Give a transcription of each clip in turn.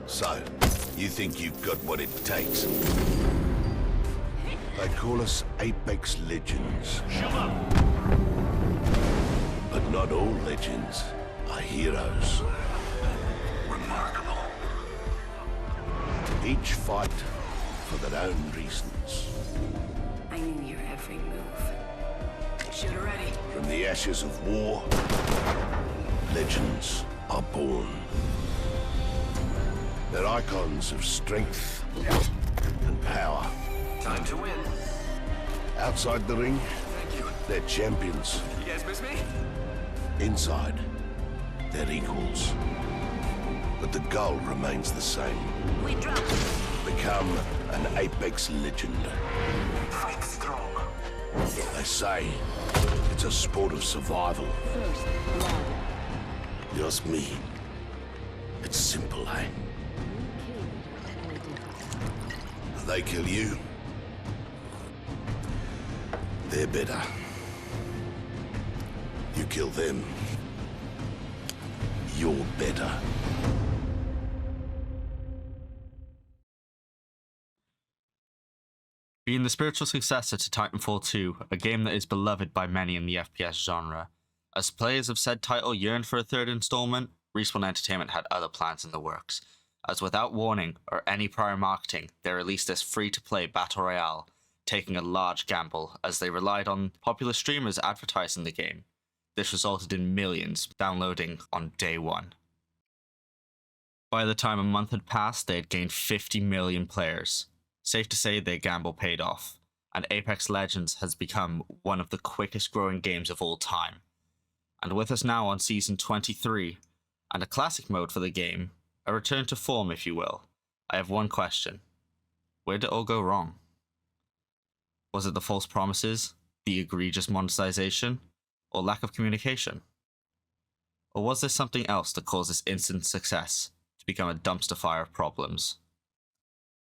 So, you think you've got what it takes? They call us Apex Legends. But not all legends are heroes. Remarkable. Each fight for their own reasons. I knew your every move. Shoot her ready. From the ashes of war, legends are born. They're icons of strength and power. Time to win. Outside the ring, Thank you. they're champions. You guys miss me? Inside, they're equals. But the goal remains the same. We drop. Become an Apex legend. Fight strong. They say it's a sport of survival. First blood. You ask me, it's simple, eh? They kill you, they're better. You kill them, you're better. Being the spiritual successor to Titanfall 2, a game that is beloved by many in the FPS genre, as players of said title yearned for a third installment, Respawn Entertainment had other plans in the works, as without warning or any prior marketing, they released this free-to-play battle royale, taking a large gamble as they relied on popular streamers advertising the game. This resulted in millions downloading on day one. By the time a month had passed, they had gained 50 million players. Safe to say their gamble paid off, and Apex Legends has become one of the quickest growing games of all time. And with us now on Season 23, and a classic mode for the game, a return to form if you will, I have one question. Where did it all go wrong? Was it the false promises, the egregious monetization, or lack of communication? Or was there something else that caused this instant success to become a dumpster fire of problems?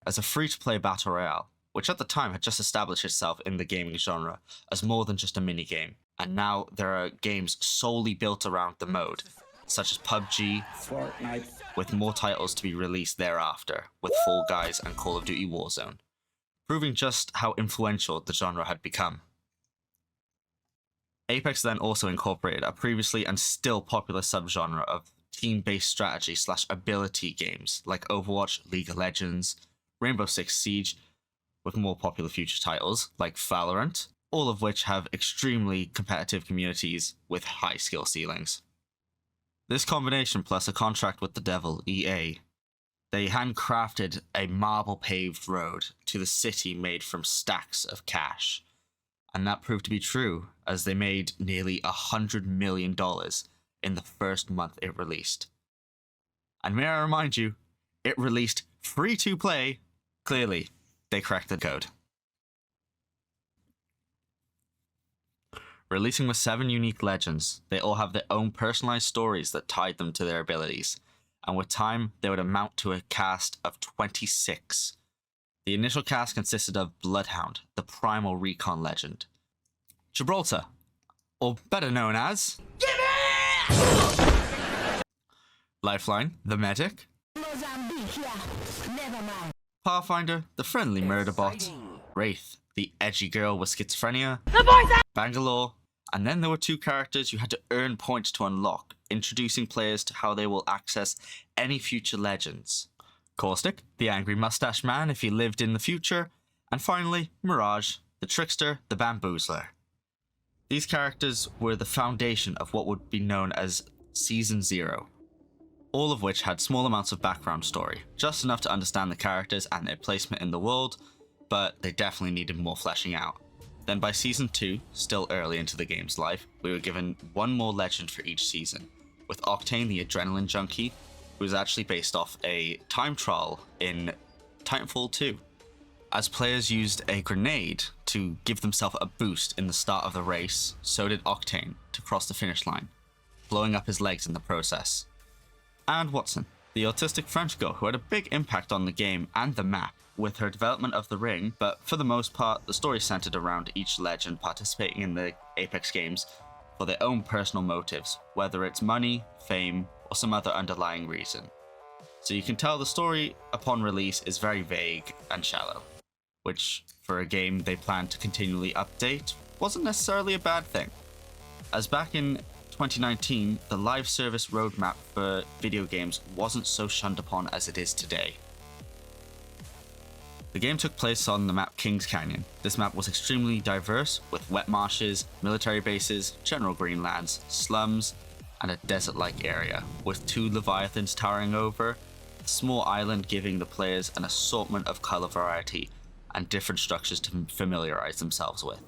As a free-to-play battle royale, which at the time had just established itself in the gaming genre as more than just a minigame, and now there are games solely built around the mode, such as PUBG, Fortnite, with more titles to be released thereafter, with Fall Guys and Call of Duty Warzone, proving just how influential the genre had become. Apex then also incorporated a previously and still popular subgenre of team-based strategy/ability games like Overwatch, League of Legends, Rainbow Six Siege, with more popular future titles like Valorant, all of which have extremely competitive communities with high skill ceilings. This combination plus a contract with the devil, EA, they handcrafted a marble-paved road to the city made from stacks of cash. And that proved to be true, as they made nearly $100 million in the first month it released. And may I remind you, it released free to play. Clearly, they cracked the code. Releasing with 7 unique legends, they all have their own personalized stories that tied them to their abilities, and with time, they would amount to a cast of 26. The initial cast consisted of Bloodhound, the primal recon legend, Gibraltar, or better known as Lifeline, the medic, Pathfinder, the friendly murder bot, Wraith, the edgy girl with schizophrenia, Bangalore, and then there were 2 characters you had to earn points to unlock, introducing players to how they will access any future legends. Caustic, the angry mustache man if he lived in the future, and finally, Mirage, the trickster, the bamboozler. These characters were the foundation of what would be known as Season 0, all of which had small amounts of background story, just enough to understand the characters and their placement in the world, but they definitely needed more fleshing out. Then by Season 2, still early into the game's life, we were given 1 more legend for each season, with Octane the Adrenaline Junkie, who was actually based off a time trial in Titanfall 2, as players used a grenade to give themselves a boost in the start of the race, so did Octane to cross the finish line, blowing up his legs in the process. And Watson, the autistic French girl who had a big impact on the game and the map with her development of the ring, but for the most part, the story centered around each legend participating in the Apex games for their own personal motives, whether it's money, fame, or some other underlying reason. So you can tell the story upon release is very vague and shallow, which, for a game they plan to continually update, wasn't necessarily a bad thing. As back in 2019, the live service roadmap for video games wasn't so shunned upon as it is today. The game took place on the map Kings Canyon. This map was extremely diverse, with wet marshes, military bases, general green lands, slums, and a desert-like area, with 2 leviathans towering over, a small island giving the players an assortment of color variety and different structures to familiarize themselves with.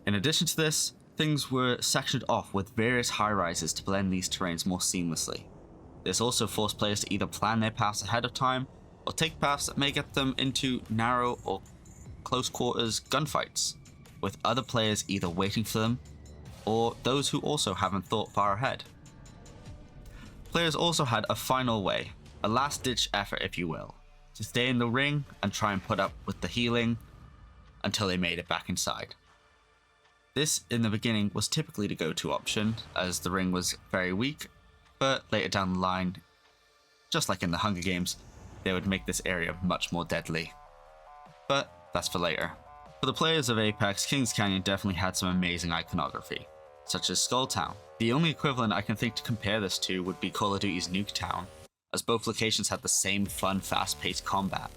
In addition to this, things were sectioned off with various high-rises to blend these terrains more seamlessly. This also forced players to either plan their paths ahead of time, or take paths that may get them into narrow or close quarters gunfights, with other players either waiting for them, or those who also haven't thought far ahead. Players also had a final way, a last-ditch effort if you will, to stay in the ring and try and put up with the healing until they made it back inside. This, in the beginning, was typically the go-to option, as the ring was very weak, but later down the line, just like in the Hunger Games, they would make this area much more deadly. But that's for later. For the players of Apex, Kings Canyon definitely had some amazing iconography, such as Skulltown. The only equivalent I can think to compare this to would be Call of Duty's Nuketown, as both locations had the same fun, fast-paced combat,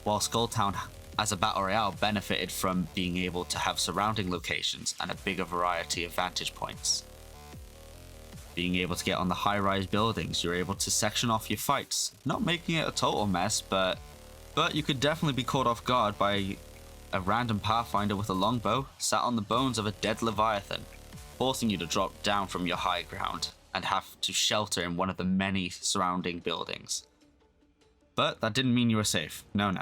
while Skulltown as a battle royale benefited from being able to have surrounding locations and a bigger variety of vantage points. Being able to get on the high-rise buildings, you're able to section off your fights, not making it a total mess, but you could definitely be caught off guard by a random pathfinder with a longbow sat on the bones of a dead leviathan, forcing you to drop down from your high ground and have to shelter in one of the many surrounding buildings. But that didn't mean you were safe. No.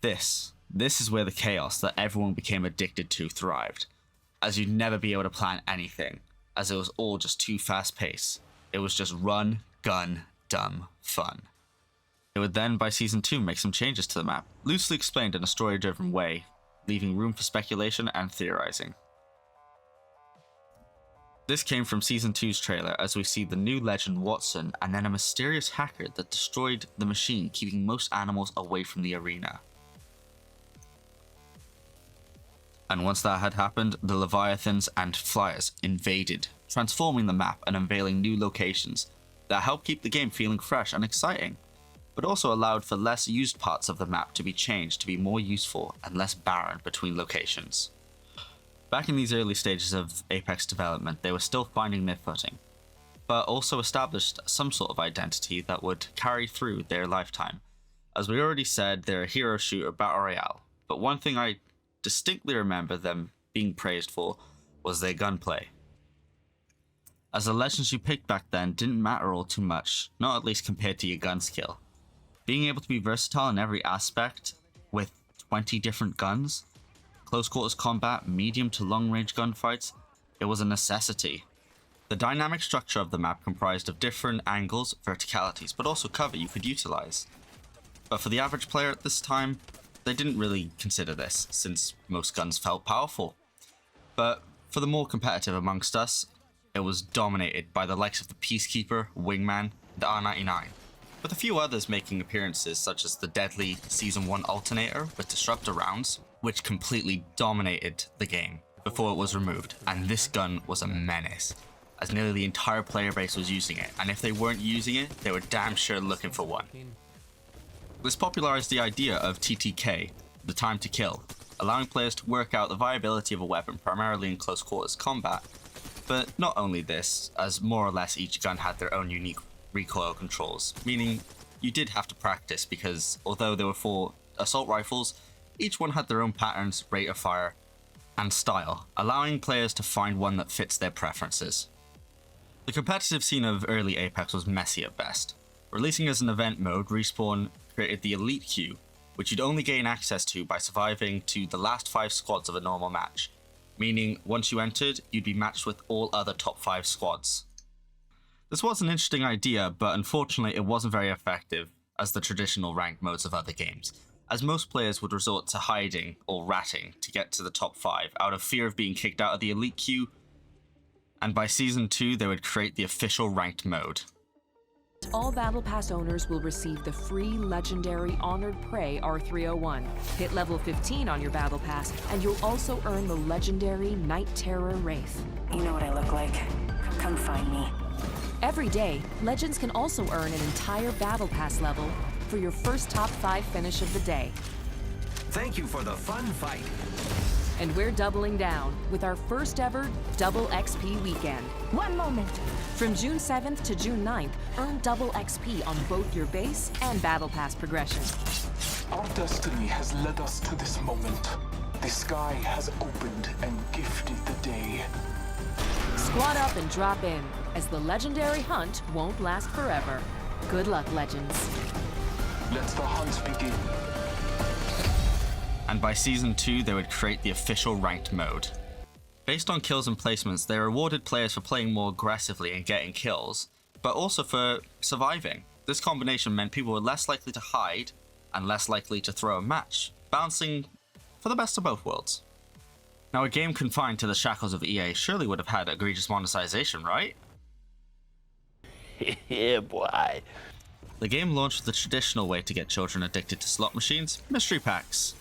This is where the chaos that everyone became addicted to thrived, as you'd never be able to plan anything, as it was all just too fast-paced. It was just run, gun, dumb fun. It would then, by Season 2, make some changes to the map, loosely explained in a story-driven way, leaving room for speculation and theorizing. This came from Season 2's trailer, as we see the new legend Watson and then a mysterious hacker that destroyed the machine, keeping most animals away from the arena. And once that had happened, the Leviathans and Flyers invaded, transforming the map and unveiling new locations that helped keep the game feeling fresh and exciting, but also allowed for less used parts of the map to be changed to be more useful and less barren between locations. Back in these early stages of Apex development, they were still finding their footing, but also established some sort of identity that would carry through their lifetime. As we already said, they're a hero shooter battle royale, but one thing I distinctly remember them being praised for was their gunplay. As the legends you picked back then didn't matter all too much, not at least compared to your gun skill. Being able to be versatile in every aspect with 20 different guns, close quarters combat, medium to long range gunfights, it was a necessity. The dynamic structure of the map comprised of different angles, verticalities, but also cover you could utilize. But for the average player at this time, they didn't really consider this, since most guns felt powerful. But for the more competitive amongst us, it was dominated by the likes of the Peacekeeper, Wingman, the R99, with a few others making appearances such as the deadly Season 1 Alternator with Disruptor rounds, which completely dominated the game before it was removed, and this gun was a menace, as nearly the entire player base was using it, and if they weren't using it, they were damn sure looking for one. This popularized the idea of TTK, the time to kill, allowing players to work out the viability of a weapon primarily in close quarters combat. But not only this, as more or less each gun had their own unique recoil controls, meaning you did have to practice because although there were 4 assault rifles, each one had their own patterns, rate of fire, and style, allowing players to find one that fits their preferences. The competitive scene of early Apex was messy at best. Releasing as an event mode, Respawn created the Elite Queue, which you'd only gain access to by surviving to the last 5 squads of a normal match, meaning once you entered, you'd be matched with all other top 5 squads. This was an interesting idea, but unfortunately it wasn't very effective as the traditional ranked modes of other games, as most players would resort to hiding or ratting to get to the top 5 out of fear of being kicked out of the Elite Queue And by Season 2, they would create the official ranked mode. All Battle Pass owners will receive the free legendary Honored Prey R301. Hit level 15 on your Battle Pass, and you'll also earn the legendary Night Terror Wraith. You know what I look like. Come find me. Every day, Legends can also earn an entire Battle Pass level for your first top 5 finish of the day. Thank you for the fun fight. And we're doubling down with our first ever Double XP weekend. One moment. From June 7th to June 9th, earn double XP on both your base and Battle Pass progression. Our destiny has led us to this moment. The sky has opened and gifted the day. Squad up and drop in, as the legendary hunt won't last forever. Good luck, Legends. Let the hunt begin. And by Season 2, they would create the official ranked mode. Based on kills and placements, they rewarded players for playing more aggressively and getting kills, but also for surviving. This combination meant people were less likely to hide and less likely to throw a match, balancing for the best of both worlds. Now, a game confined to the shackles of EA surely would have had egregious monetization, right? Yeah, boy. The game launched with the traditional way to get children addicted to slot machines, mystery packs.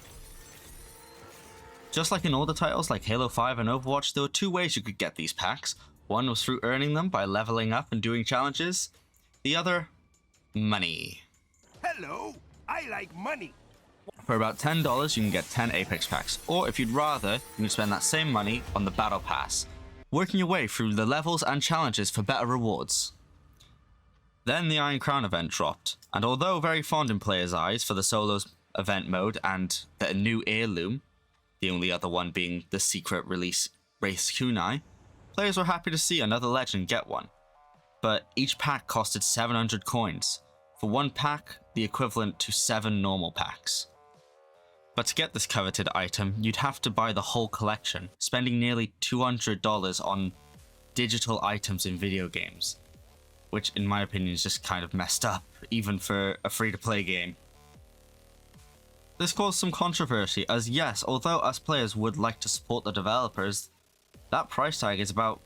Just like in older titles like Halo 5 and Overwatch, there were 2 ways you could get these packs. One was through earning them by leveling up and doing challenges. The other, money. Hello, I like money. For about $10, you can get 10 Apex packs, or if you'd rather, you can spend that same money on the Battle Pass, working your way through the levels and challenges for better rewards. Then the Iron Crown event dropped, and although very fond in players' eyes for the solos event mode and the new heirloom, the only other one being the secret release Wraith Kunai, players were happy to see another legend get one. But each pack costed 700 coins, for one pack the equivalent to 7 normal packs. But to get this coveted item, you'd have to buy the whole collection, spending nearly $200 on digital items in video games, which in my opinion is just kind of messed up, even for a free-to-play game. This caused some controversy, as yes, although us players would like to support the developers, that price tag is about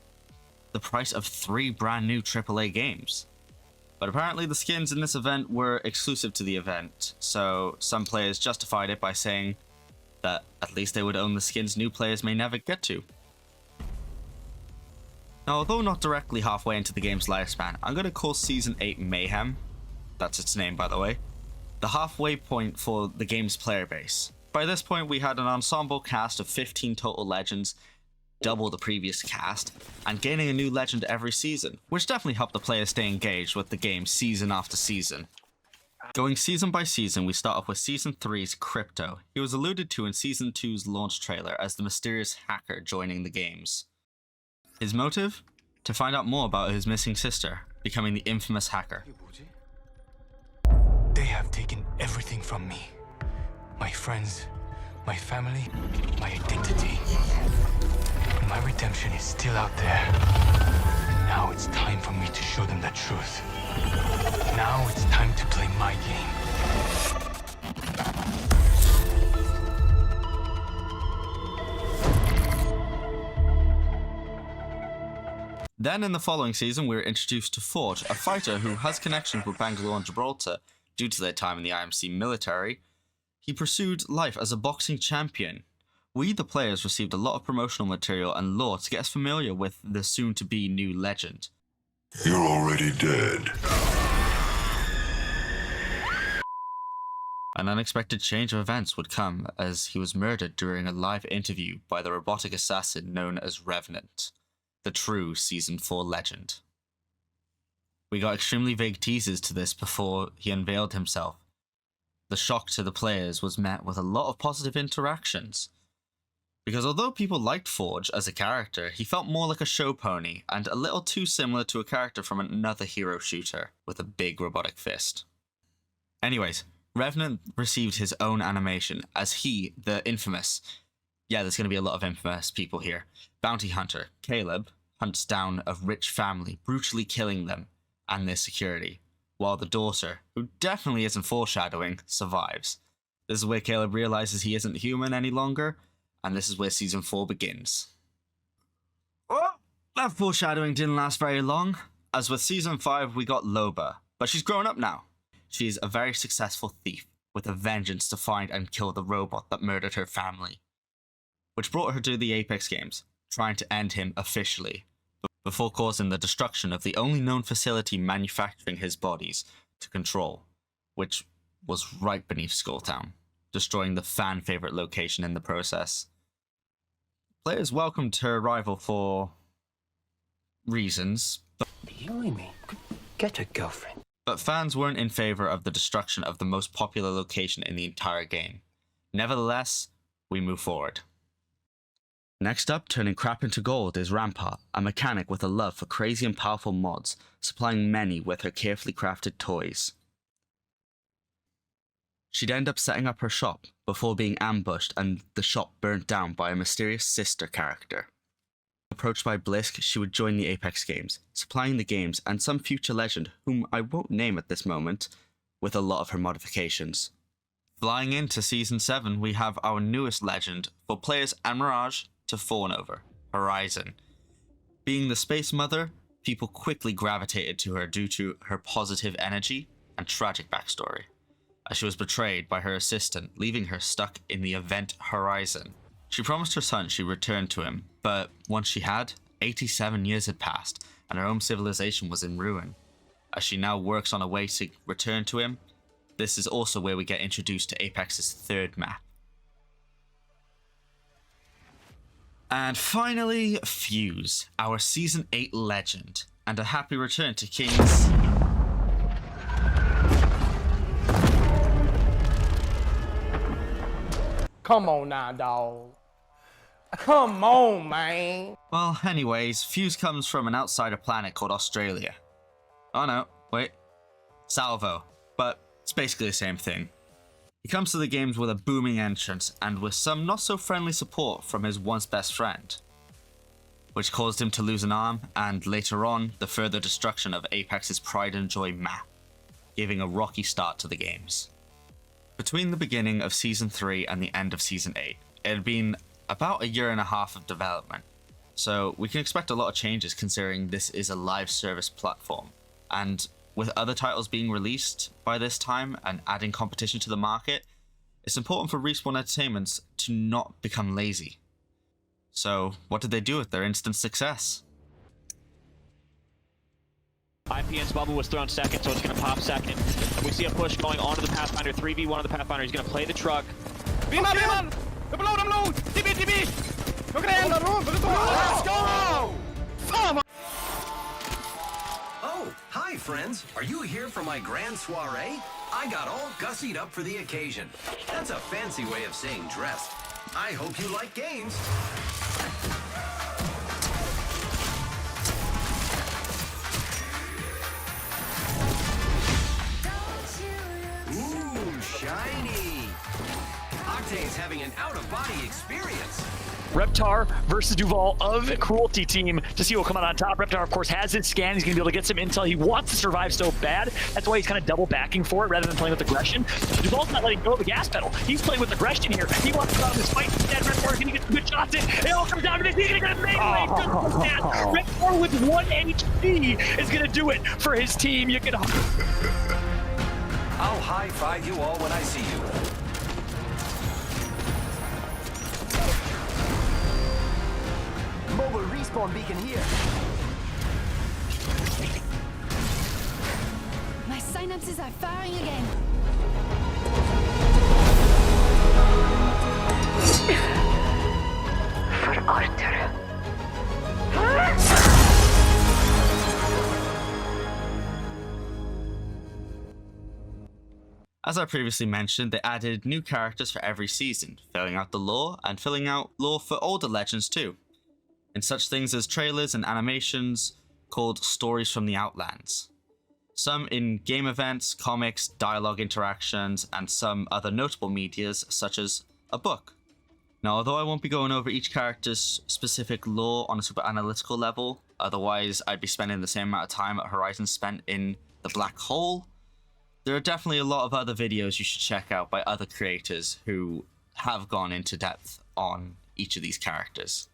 the price of 3 brand new AAA games. But apparently the skins in this event were exclusive to the event, so some players justified it by saying that at least they would own the skins new players may never get to. Now, although not directly halfway into the game's lifespan, I'm going to call Season 8 Mayhem, that's its name by the way, the halfway point for the game's player base. By this point, we had an ensemble cast of 15 total legends, double the previous cast, and gaining a new legend every season, which definitely helped the players stay engaged with the game season after season. Going season by season, we start off with Season 3's Crypto. He was alluded to in Season 2's launch trailer as the mysterious hacker joining the games. His motive? To find out more about his missing sister, becoming the infamous hacker. They have taken everything from me. My friends, my family, my identity. My redemption is still out there. Now it's time for me to show them the truth. Now it's time to play my game. Then in the following season, we were introduced to Forge, a fighter who has connections with Bangalore and Gibraltar due to their time in the IMC military. He pursued life as a boxing champion. We, the players, received a lot of promotional material and lore to get us familiar with the soon-to-be new legend. You're already dead. An unexpected change of events would come as he was murdered during a live interview by the robotic assassin known as Revenant, the true Season 4 legend. We got extremely vague teasers to this before he unveiled himself. The shock to the players was met with a lot of positive interactions. Because although people liked Forge as a character, he felt more like a show pony and a little too similar to a character from another hero shooter with a big robotic fist. Anyways, Revenant received his own animation as he, the infamous, yeah, there's going to be a lot of infamous people here, bounty hunter, Caleb, hunts down a rich family, brutally killing them and their security, while the daughter, who definitely isn't foreshadowing, survives. This is where Caleb realizes he isn't human any longer, and this is where Season 4 begins. Oh, That foreshadowing didn't last very long, as with Season 5 we got Loba, but she's grown up now. She's a very successful thief, with a vengeance to find and kill the robot that murdered her family, which brought her to the Apex games, trying to end him officially, before causing the destruction of the only known facility manufacturing his bodies to Control, which was right beneath Skulltown, destroying the fan-favorite location in the process. Players welcomed her arrival for reasons, Killing me. Get a girlfriend. but fans weren't in favor of the destruction of the most popular location in the entire game. Nevertheless, we move forward. Next up, turning crap into gold, is Rampart, a mechanic with a love for crazy and powerful mods, supplying many with her carefully crafted toys. She'd end up setting up her shop, before being ambushed and the shop burnt down by a mysterious sister character. Approached by Blisk, she would join the Apex games, supplying the games and some future legend, whom I won't name at this moment, with a lot of her modifications. Flying into Season 7, we have our newest legend, for players and Mirage to fawn over, Horizon. Being the Space Mother, people quickly gravitated to her due to her positive energy and tragic backstory, as she was betrayed by her assistant, leaving her stuck in the event Horizon. She promised her son she'd return to him, but once she had, 87 years had passed, and her home civilization was in ruin. As she now works on a way to return to him, this is also where we get introduced to Apex's third map. And finally, Fuse, our Season 8 legend, and a happy return to King's... Come on now, dawg. Come on, man. Well, anyways, Fuse comes from an outsider planet called Australia. Oh no, wait. Salvo, but it's basically the same thing. He comes to the games with a booming entrance and with some not so friendly support from his once best friend, which caused him to lose an arm and later on the further destruction of Apex's Pride and Joy map, giving a rocky start to the games. Between the beginning of Season 3 and the end of Season 8, it had been about a year and a half of development, so we can expect a lot of changes considering this is a live service platform, and with other titles being released by this time and adding competition to the market, it's important for Respawn Entertainment to not become lazy. So what did they do with their instant success? IPN's bubble was thrown second, so it's going to pop second. And we see a push going onto the Pathfinder, 3v1 of the Pathfinder. He's going to play the truck. Beam up, beam up! Upload, upload! TB, TB! Look at him! Let's go! Oh, hi friends. Are you here for my grand soiree? I got all gussied up for the occasion. That's a fancy way of saying dressed. I hope you like games. Ooh, shiny. Octane's having an out-of-body experience. Reptar versus Duval of Cruelty Team to see who will come out on top. Reptar, of course, has his scan. He's going to be able to get some intel. He wants to survive so bad. That's why he's kind of double backing for it rather than playing with aggression. Duval's not letting go of the gas pedal. He's playing with aggression here. He wants to go out in this fight. Instead, Reptar's going to get some good shots in. It all comes down to this. He's going to get a melee. Reptar with 1 HP is going to do it for his team. You can... I'll high-five you all when I see you. Mobile respawn beacon here. My synapses are firing again. For order. As I previously mentioned, they added new characters for every season, filling out the lore and filling out lore for older legends too, in such things as trailers and animations called Stories from the Outlands. Some in game events, comics, dialogue interactions, and some other notable medias such as a book. Now, although I won't be going over each character's specific lore on a super analytical level, otherwise I'd be spending the same amount of time at Horizon spent in the black hole, there are definitely a lot of other videos you should check out by other creators who have gone into depth on each of these characters.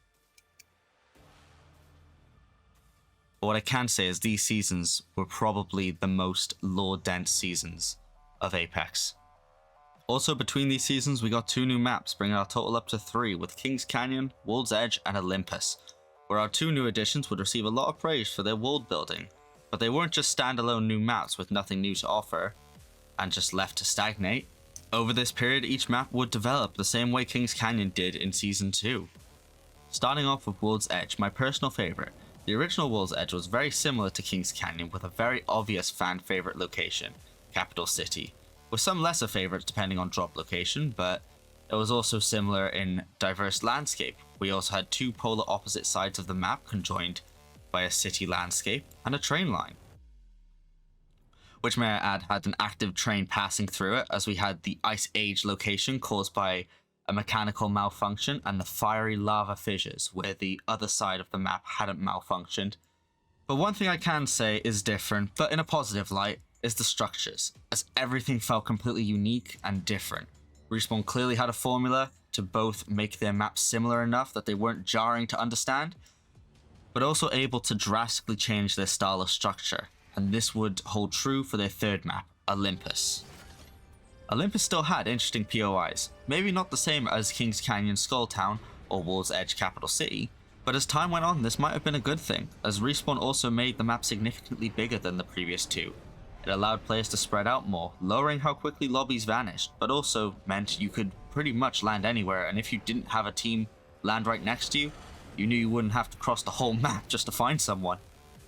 But what I can say is these seasons were probably the most lore-dense seasons of Apex. Also, between these seasons, we got 2 new maps, bringing our total up to 3, with Kings Canyon, World's Edge, and Olympus, where our 2 new additions would receive a lot of praise for their world building. But they weren't just standalone new maps with nothing new to offer, and just left to stagnate. Over this period, each map would develop the same way Kings Canyon did in Season 2. Starting off with World's Edge, my personal favourite. The original World's Edge was very similar to Kings Canyon with a very obvious fan favourite location, Capital City, with some lesser favourites depending on drop location, but it was also similar in diverse landscape. We also had 2 polar opposite sides of the map conjoined by a city landscape and a train line, which, may I add, had an active train passing through it, as we had the Ice Age location caused by a mechanical malfunction and the fiery lava fissures where the other side of the map hadn't malfunctioned. But one thing I can say is different, but in a positive light, is the structures, as everything felt completely unique and different. Respawn clearly had a formula to both make their maps similar enough that they weren't jarring to understand, but also able to drastically change their style of structure, and this would hold true for their 3rd map, Olympus. Olympus still had interesting POIs, maybe not the same as Kings Canyon Skulltown or World's Edge Capital City, but as time went on this might have been a good thing, as Respawn also made the map significantly bigger than the previous 2. It allowed players to spread out more, lowering how quickly lobbies vanished, but also meant you could pretty much land anywhere, and if you didn't have a team land right next to you, you knew you wouldn't have to cross the whole map just to find someone.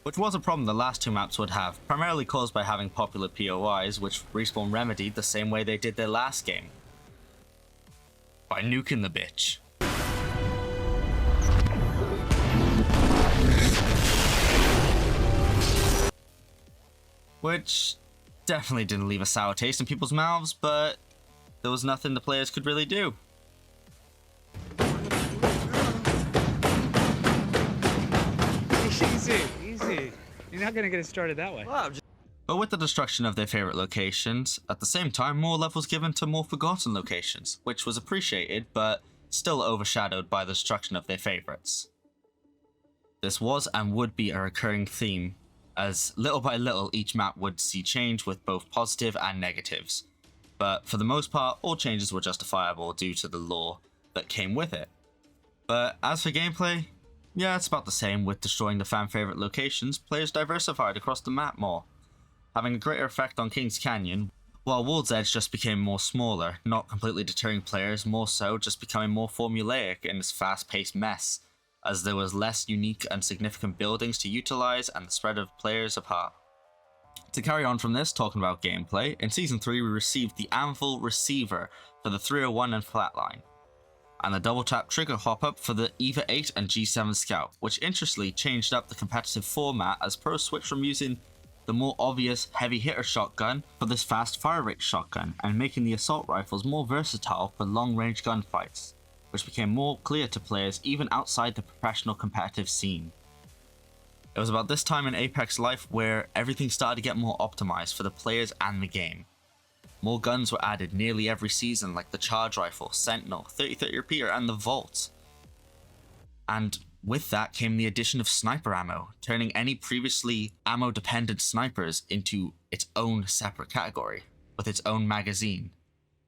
Which was a problem the last 2 maps would have, primarily caused by having popular POIs, which Respawn remedied the same way they did their last game. By nuking the bitch. Which definitely didn't leave a sour taste in people's mouths, but there was nothing the players could really do. Easy. You're not gonna get it started that way. But with the destruction of their favourite locations, at the same time more love was given to more forgotten locations, which was appreciated, but still overshadowed by the destruction of their favourites. This was and would be a recurring theme, as little by little each map would see change with both positive and negatives. But for the most part, all changes were justifiable due to the lore that came with it. But as for gameplay, yeah, it's about the same. With destroying the fan favourite locations, players diversified across the map more, having a greater effect on Kings Canyon, while World's Edge just became more smaller, not completely deterring players, more so just becoming more formulaic in its fast-paced mess, as there was less unique and significant buildings to utilise and the spread of players apart. To carry on from this, talking about gameplay, in Season 3 we received the Anvil Receiver for the 301 and Flatline, and the double tap trigger hop up for the EVA 8 and G7 Scout, which interestingly changed up the competitive format as pros switched from using the more obvious heavy hitter shotgun for this fast fire rate shotgun, and making the assault rifles more versatile for long range gunfights, which became more clear to players even outside the professional competitive scene. It was about this time in Apex life where everything started to get more optimized for the players and the game. More guns were added nearly every season, like the Charge Rifle, Sentinel, 30-30 Repeater, and the Vault. And with that came the addition of sniper ammo, turning any previously ammo-dependent snipers into its own separate category, with its own magazine.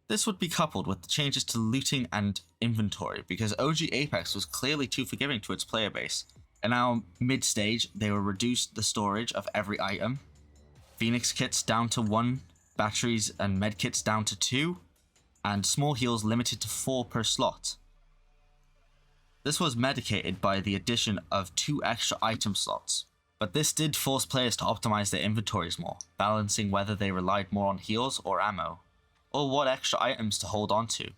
This would be coupled with the changes to looting and inventory, because OG Apex was clearly too forgiving to its player base. In our mid-stage, they were reduced the storage of every item, Phoenix kits down to 1, batteries and medkits down to 2, and small heals limited to 4 per slot. This was medicated by the addition of 2 extra item slots, but this did force players to optimize their inventories more, balancing whether they relied more on heals or ammo, or what extra items to hold onto.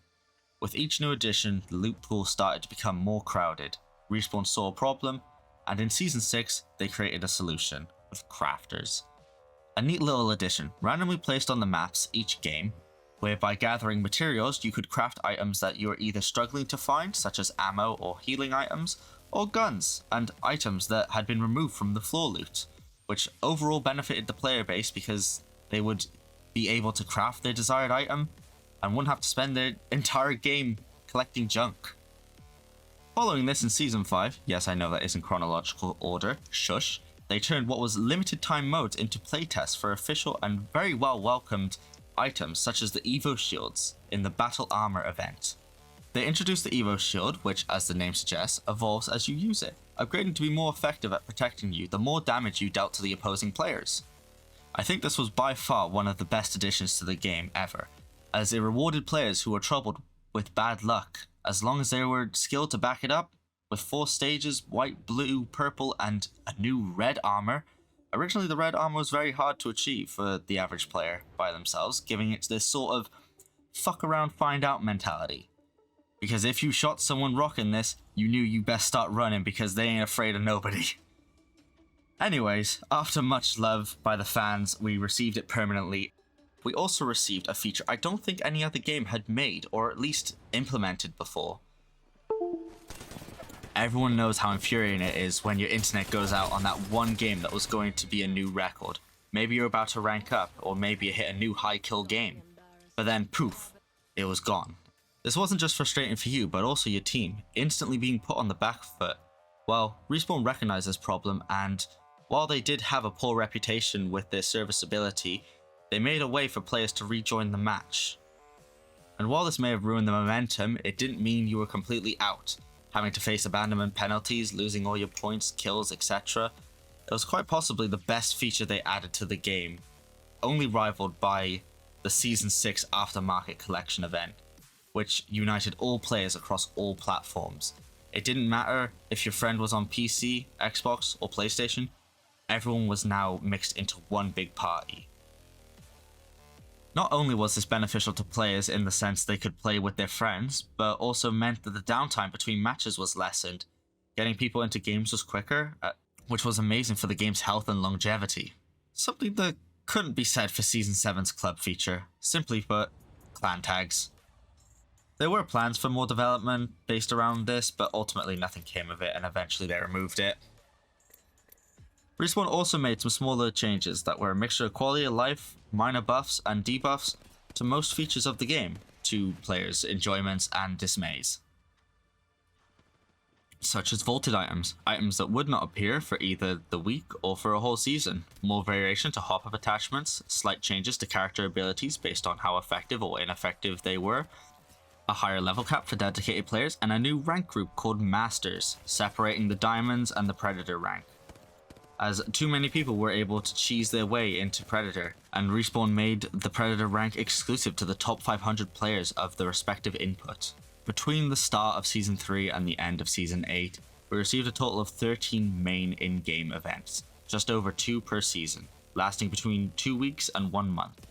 With each new addition, the loot pool started to become more crowded. Respawn saw a problem, and in Season 6, they created a solution, with crafters. A neat little addition, randomly placed on the maps each game, where by gathering materials you could craft items that you are either struggling to find, such as ammo or healing items, or guns and items that had been removed from the floor loot, which overall benefited the player base because they would be able to craft their desired item and wouldn't have to spend their entire game collecting junk. Following this in Season 5, yes I know that isn't chronological order, shush, they turned what was limited time modes into playtests for official and very well welcomed items such as the Evo Shields in the Battle Armor event. They introduced the Evo Shield, which, as the name suggests, evolves as you use it, upgrading to be more effective at protecting you the more damage you dealt to the opposing players. I think this was by far one of the best additions to the game ever, as it rewarded players who were troubled with bad luck, as long as they were skilled to back it up, with 4 stages, white, blue, purple, and a new red armor. Originally, the red armor was very hard to achieve for the average player by themselves, giving it this sort of fuck around, find out mentality. Because if you shot someone rocking this, you knew you best start running because they ain't afraid of nobody. Anyways, after much love by the fans, we received it permanently. We also received a feature I don't think any other game had made, or at least implemented before. Everyone knows how infuriating it is when your internet goes out on that one game that was going to be a new record. Maybe you're about to rank up, or maybe you hit a new high kill game. But then, poof, it was gone. This wasn't just frustrating for you, but also your team, instantly being put on the back foot. Well, Respawn recognized this problem, and while they did have a poor reputation with their serviceability, they made a way for players to rejoin the match. And while this may have ruined the momentum, it didn't mean you were completely out, having to face abandonment penalties, losing all your points, kills, etc. It was quite possibly the best feature they added to the game, only rivaled by the Season 6 Aftermarket Collection event, which united all players across all platforms. It didn't matter if your friend was on PC, Xbox, or PlayStation, everyone was now mixed into one big party. Not only was this beneficial to players in the sense they could play with their friends, but also meant that the downtime between matches was lessened. Getting people into games was quicker, which was amazing for the game's health and longevity. Something that couldn't be said for Season 7's club feature. Simply put, clan tags. There were plans for more development based around this, but ultimately nothing came of it, and eventually they removed it. Respawn also made some smaller changes that were a mixture of quality of life, minor buffs and debuffs to most features of the game, to players' enjoyments and dismays. Such as vaulted items, items that would not appear for either the week or for a whole season, more variation to hop-up attachments, slight changes to character abilities based on how effective or ineffective they were, a higher level cap for dedicated players, and a new rank group called Masters, separating the Diamonds and the Predator rank, as too many people were able to cheese their way into Predator, and Respawn made the Predator rank exclusive to the top 500 players of the respective input. Between the start of Season 3 and the end of Season 8, we received a total of 13 main in-game events, just over 2 per season, lasting between 2 weeks and 1 month,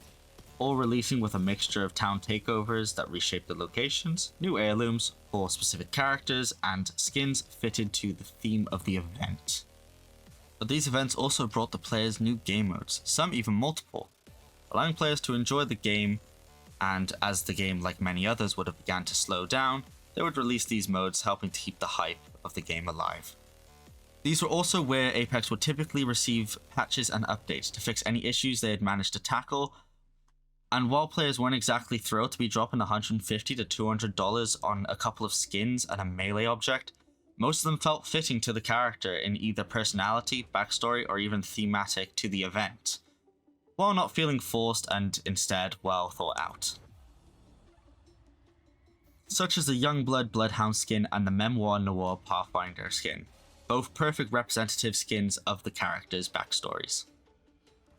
all releasing with a mixture of town takeovers that reshape the locations, new heirlooms for specific characters, and skins fitted to the theme of the event. But these events also brought the players new game modes, some even multiple, allowing players to enjoy the game, and as the game, like many others, would have begun to slow down, they would release these modes, helping to keep the hype of the game alive. These were also where Apex would typically receive patches and updates to fix any issues they had managed to tackle, and while players weren't exactly thrilled to be dropping $150 to $200 on a couple of skins and a melee object, most of them felt fitting to the character in either personality, backstory, or even thematic to the event, while not feeling forced and instead well thought out. Such as the Youngblood Bloodhound skin and the Memoir Noir Pathfinder skin, both perfect representative skins of the characters' backstories.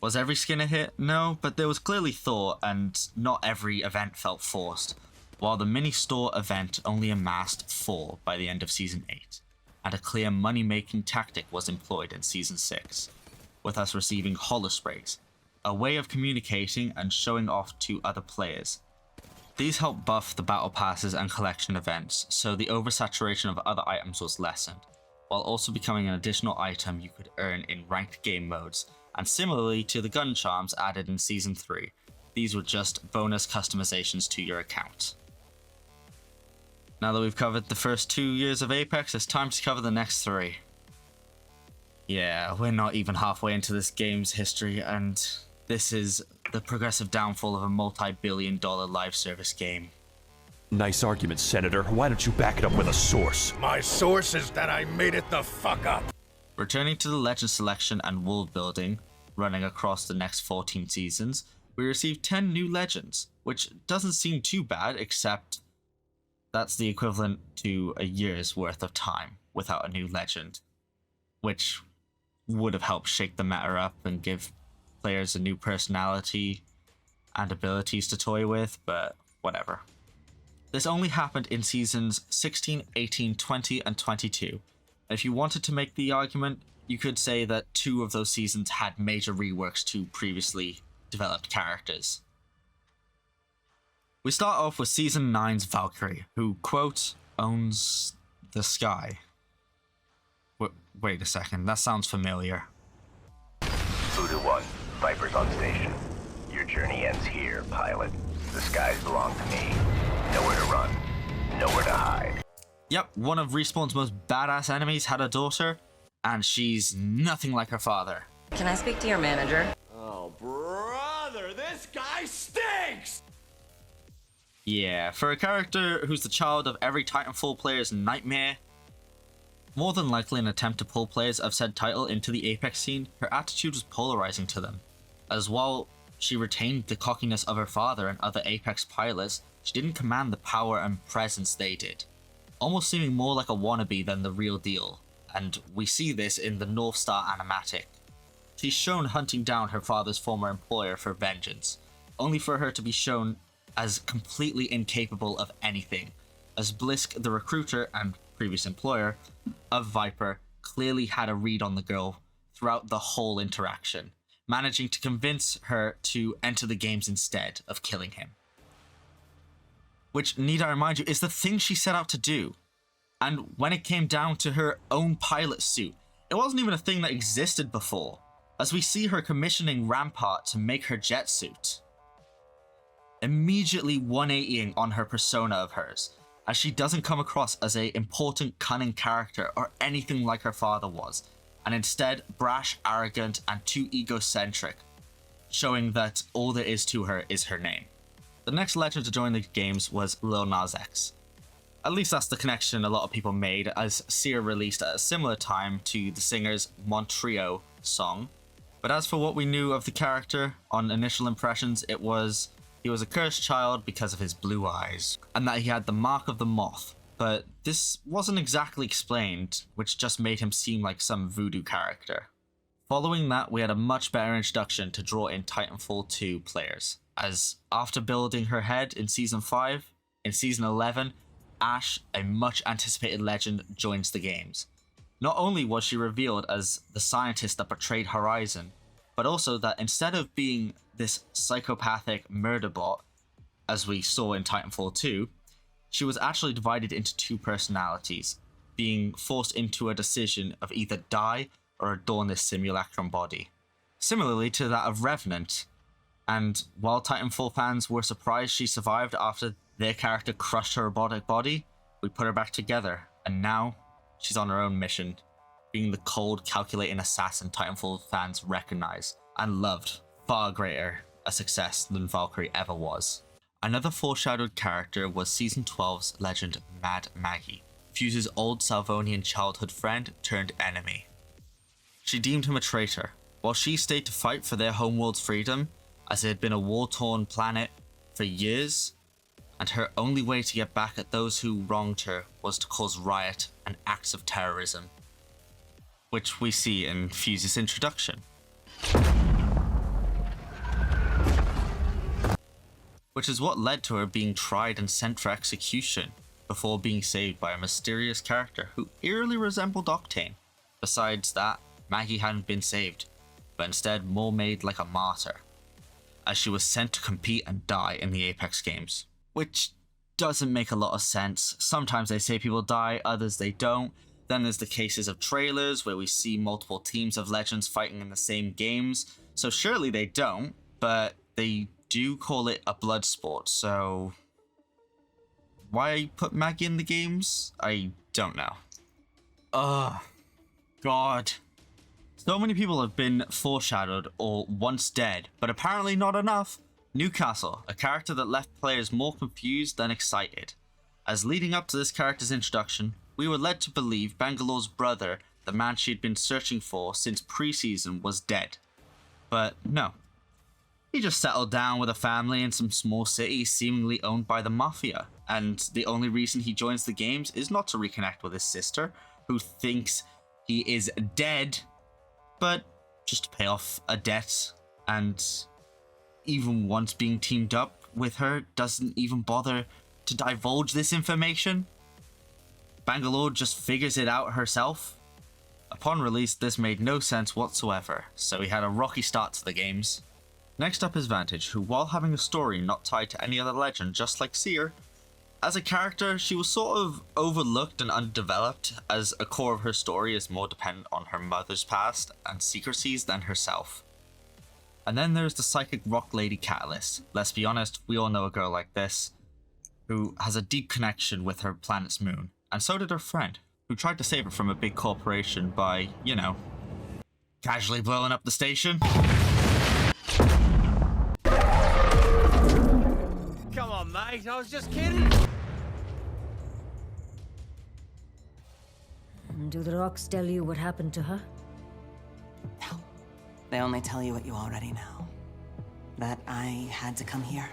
Was every skin a hit? No, but there was clearly thought, and not every event felt forced, while the mini-store event only amassed 4 by the end of Season 8, and a clear money-making tactic was employed in Season 6, with us receiving holosprays, a way of communicating and showing off to other players. These helped buff the battle passes and collection events, so the oversaturation of other items was lessened, while also becoming an additional item you could earn in ranked game modes, and similarly to the gun charms added in Season 3, these were just bonus customizations to your account. Now that we've covered the first 2 years of Apex, it's time to cover the next 3. Yeah, we're not even halfway into this game's history, and this is the progressive downfall of a multi-billion-dollar live service game. Nice argument, Senator. Why don't you back it up with a source? My source is that I made it the fuck up. Returning to the legend selection and world building, running across the next 14 seasons, we received 10 new legends, which doesn't seem too bad, except that's the equivalent to a year's worth of time without a new legend, which would have helped shake the meta up and give players a new personality and abilities to toy with, but whatever. This only happened in seasons 16, 18, 20, and 22. And if you wanted to make the argument, you could say that 2 of those seasons had major reworks to previously developed characters. We start off with Season 9's Valkyrie, who, quote, owns the sky. Wait a second, that sounds familiar. Voodoo 1, Viper's on station. Your journey ends here, pilot. The skies belong to me. Nowhere to run, nowhere to hide. Yep, one of Respawn's most badass enemies had a daughter, and she's nothing like her father. Can I speak to your manager? Oh, brother, this guy stinks! Yeah, for a character who's the child of every Titanfall player's nightmare, more than likely an attempt to pull players of said title into the Apex scene, her attitude was polarizing to them, as while she retained the cockiness of her father and other Apex pilots, she didn't command the power and presence they did, almost seeming more like a wannabe than the real deal, and we see this in the North Star animatic. She's shown hunting down her father's former employer for vengeance, only for her to be shown as completely incapable of anything, as Blisk, the recruiter and previous employer of Viper, clearly had a read on the girl throughout the whole interaction, managing to convince her to enter the games instead of killing him. Which, need I remind you, is the thing she set out to do. And when it came down to her own pilot suit, it wasn't even a thing that existed before, as we see her commissioning Rampart to make her jet suit. Immediately 180ing on her persona of hers, as she doesn't come across as a important, cunning character or anything like her father was, and instead brash, arrogant, and too egocentric, showing that all there is to her is her name. The next legend to join the games was Lil Nas X. At least that's the connection a lot of people made, as Sia released at a similar time to the singer's Montreal song. But as for what we knew of the character, on initial impressions, it was he was a cursed child because of his blue eyes, and that he had the mark of the moth, but this wasn't exactly explained, which just made him seem like some voodoo character. Following that, we had a much better introduction to draw in Titanfall 2 players, as after building her head in Season 5, in Season 11, Ashe, a much anticipated legend, joins the games. Not only was she revealed as the scientist that betrayed Horizon, but also that instead of being this psychopathic murder bot, as we saw in Titanfall 2, she was actually divided into 2 personalities, being forced into a decision of either die or adorn this simulacrum body. Similarly to that of Revenant, and while Titanfall fans were surprised she survived after their character crushed her robotic body, we put her back together, and now she's on her own mission, being the cold, calculating assassin Titanfall fans recognize and loved. Far greater a success than Valkyrie ever was. Another foreshadowed character was Season 12's legend Mad Maggie, Fuse's old Salvonian childhood friend turned enemy. She deemed him a traitor, while she stayed to fight for their homeworld's freedom, as it had been a war-torn planet for years, and her only way to get back at those who wronged her was to cause riot and acts of terrorism, which we see in Fuse's introduction. Which is what led to her being tried and sent for execution, before being saved by a mysterious character who eerily resembled Octane. Besides that, Maggie hadn't been saved, but instead more made like a martyr, as she was sent to compete and die in the Apex games. Which doesn't make a lot of sense. Sometimes they say people die, others they don't. Then there's the cases of trailers where we see multiple teams of legends fighting in the same games, so surely they don't, but they do call it a blood sport, so why put Maggie in the games? I don't know. Ugh. God. So many people have been foreshadowed or once dead, but apparently not enough. Newcastle, a character that left players more confused than excited. As leading up to this character's introduction, we were led to believe Bangalore's brother the man she'd been searching for since preseason was dead. But no. He just settled down with a family in some small city seemingly owned by the mafia, and the only reason he joins the games is not to reconnect with his sister, who thinks he is dead, but just to pay off a debt, and even once being teamed up with her, doesn't even bother to divulge this information. Bangalore just figures it out herself. Upon release, this made no sense whatsoever, so he had a rocky start to the games. Next up is Vantage, who, while having a story not tied to any other legend, just like Seer, as a character, she was sort of overlooked and undeveloped, as a core of her story is more dependent on her mother's past and secrecies than herself. And then there's the psychic rock lady Catalyst. Let's be honest, we all know a girl like this, who has a deep connection with her planet's moon, and so did her friend, who tried to save her from a big corporation by, you know, casually blowing up the station. Come on, mate, I was just kidding. Do the rocks tell you what happened to her? No. They only tell you what you already know. That I had to come here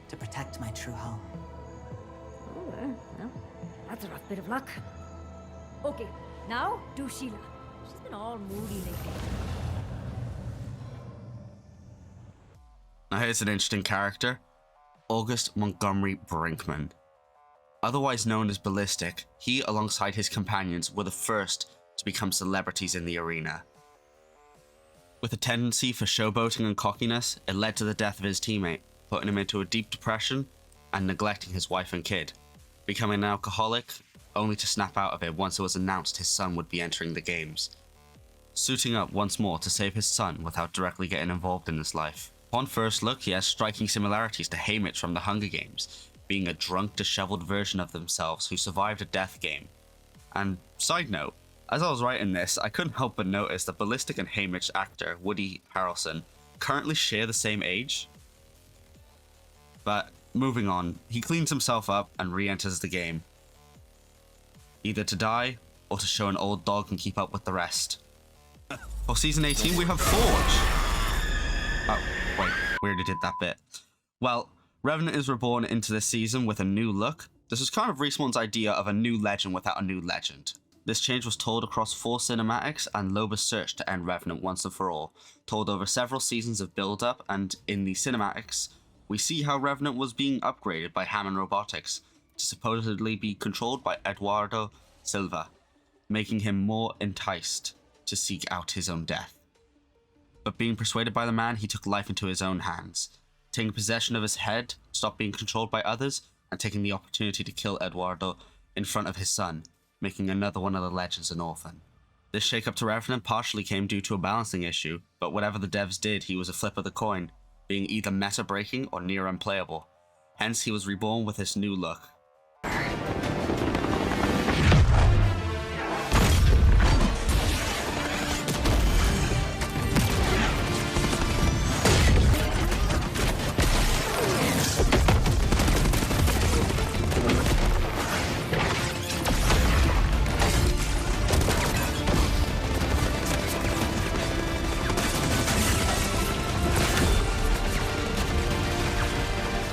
to protect my true home. Oh, well, that's a rough bit of luck. Okay, now to Sheila. She's been all moody lately. Now here's an interesting character. August Montgomery Brinkman. Otherwise known as Ballistic, he alongside his companions were the first to become celebrities in the arena. With a tendency for showboating and cockiness, it led to the death of his teammate, putting him into a deep depression and neglecting his wife and kid, becoming an alcoholic, only to snap out of it once it was announced his son would be entering the games, suiting up once more to save his son without directly getting involved in his life. Upon first look, he has striking similarities to Haymitch from the Hunger Games, being a drunk, disheveled version of themselves who survived a death game. And side note, as I was writing this, I couldn't help but notice that Ballistic and Haymitch actor Woody Harrelson currently share the same age. But moving on, he cleans himself up and re-enters the game, either to die or to show an old dog and keep up with the rest. For Season 18, we have Forge! Oh, wait, we already did that bit. Well, Revenant is reborn into this season with a new look. This was kind of Respawn's idea of a new legend without a new legend. This change was told across 4 cinematics and Loba's search to end Revenant once and for all, told over several seasons of build-up, and in the cinematics, we see how Revenant was being upgraded by Hammond Robotics to supposedly be controlled by Eduardo Silva, making him more enticed to seek out his own death. But being persuaded by the man, he took life into his own hands, taking possession of his head, stopped being controlled by others, and taking the opportunity to kill Eduardo in front of his son, making another one of the legends an orphan. This shake-up to Revenant partially came due to a balancing issue, but whatever the devs did, he was a flip of the coin, being either meta-breaking or near unplayable. Hence, he was reborn with his new look.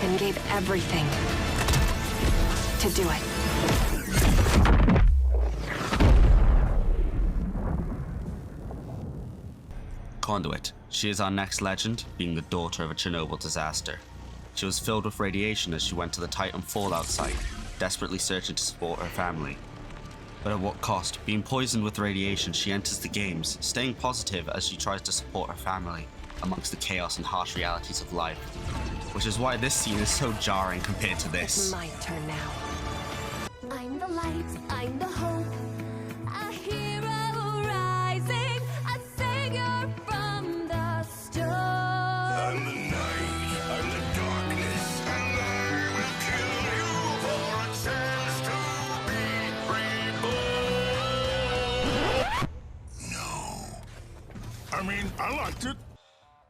And gave everything to do it. Conduit. She is our next legend, being the daughter of a Chernobyl disaster. She was filled with radiation as she went to the Titan Fallout site, desperately searching to support her family. But at what cost? Being poisoned with radiation, she enters the games, staying positive as she tries to support her family amongst the chaos and harsh realities of life. Which is why this scene is so jarring compared to this. It's my turn now. I'm the light, I'm the hope, a hero rising, a savior from the storm. I'm the night, I'm the darkness, and I will kill you for a chance to be reborn. No. I mean, I liked it.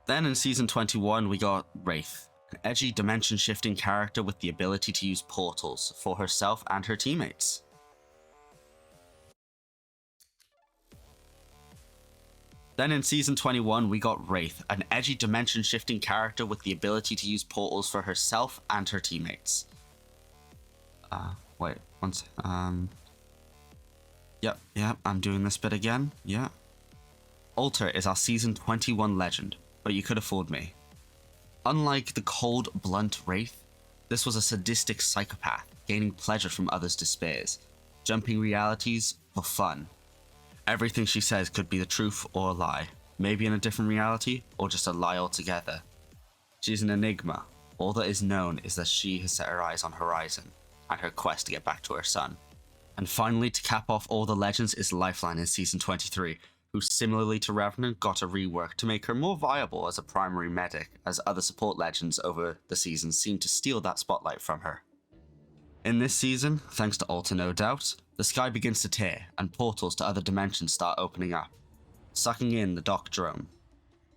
Then in Season 21, we got Wraith, an edgy dimension-shifting character with the ability to use portals for herself and her teammates. Then in Season 21, we got Wraith, an edgy dimension-shifting character with the ability to use portals for herself and her teammates. Wait, one sec. Yep, I'm doing this bit again, yeah. Alter is our Season 21 legend, but you could have fooled me. Unlike the cold, blunt Wraith, this was a sadistic psychopath, gaining pleasure from others' despairs, jumping realities for fun. Everything she says could be the truth or a lie, maybe in a different reality, or just a lie altogether. She's an enigma. All that is known is that she has set her eyes on Horizon, and her quest to get back to her son. And finally, to cap off all the legends is Lifeline in Season 23, who similarly to Revenant got a rework to make her more viable as a primary medic, as other support legends over the seasons seemed to steal that spotlight from her. In this season, thanks to Alter no doubt, the sky begins to tear and portals to other dimensions start opening up, sucking in the Dock drone,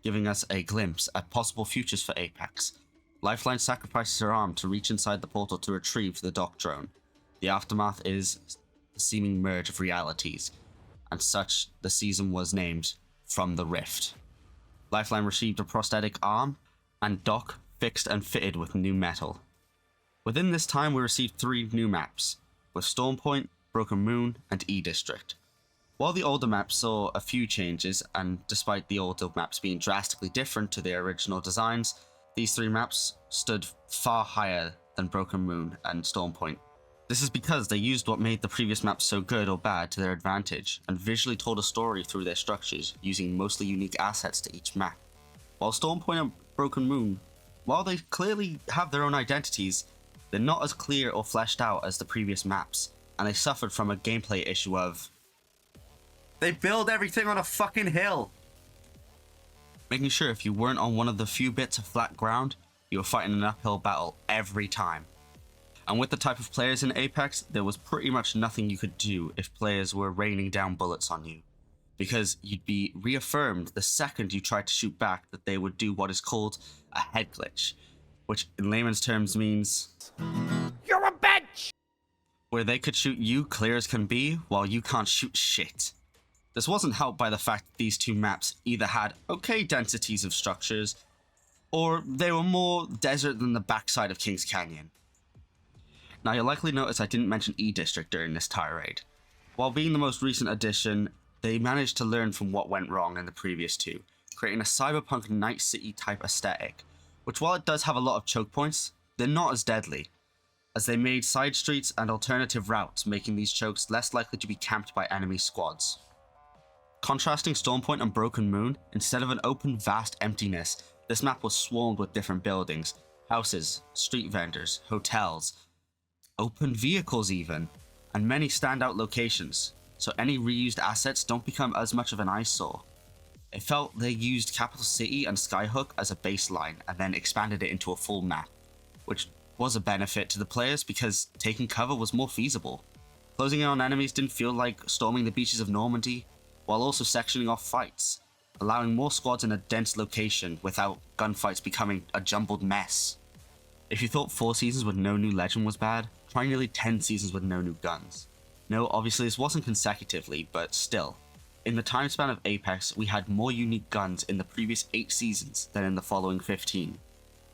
giving us a glimpse at possible futures for Apex. Lifeline sacrifices her arm to reach inside the portal to retrieve the Dock drone. The aftermath is the seeming merge of realities, and such the season was named From the Rift. Lifeline received a prosthetic arm, and Dock fixed and fitted with new metal. Within this time we received 3 new maps, with Stormpoint, Broken Moon, and E-District. While the older maps saw a few changes, and despite the older maps being drastically different to their original designs, these 3 maps stood far higher than Broken Moon and Stormpoint. This is because they used what made the previous maps so good or bad to their advantage, and visually told a story through their structures, using mostly unique assets to each map. While Stormpoint and Broken Moon, while they clearly have their own identities, they're not as clear or fleshed out as the previous maps, and they suffered from a gameplay issue of they build everything on a fucking hill, making sure if you weren't on one of the few bits of flat ground, you were fighting an uphill battle every time. And with the type of players in Apex, there was pretty much nothing you could do if players were raining down bullets on you, because you'd be reaffirmed the second you tried to shoot back that they would do what is called a head glitch, which in layman's terms means you're a bitch! Where they could shoot you clear as can be, while you can't shoot shit. This wasn't helped by the fact that these 2 maps either had okay densities of structures, or they were more desert than the backside of Kings Canyon. Now you'll likely notice I didn't mention E-District during this tirade. While being the most recent addition, they managed to learn from what went wrong in the previous 2, creating a cyberpunk Night City type aesthetic, which while it does have a lot of choke points, they're not as deadly, as they made side streets and alternative routes, making these chokes less likely to be camped by enemy squads. Contrasting Stormpoint and Broken Moon, instead of an open vast emptiness, this map was swarmed with different buildings, houses, street vendors, hotels, open vehicles even, and many standout locations, so any reused assets don't become as much of an eyesore. It felt they used Capital City and Skyhook as a baseline and then expanded it into a full map, which was a benefit to the players because taking cover was more feasible. Closing in on enemies didn't feel like storming the beaches of Normandy, while also sectioning off fights, allowing more squads in a dense location without gunfights becoming a jumbled mess. If you thought 4 seasons with no new legend was bad, try nearly 10 seasons with no new guns. No, obviously this wasn't consecutively, but still. In the time span of Apex, we had more unique guns in the previous 8 seasons than in the following 15.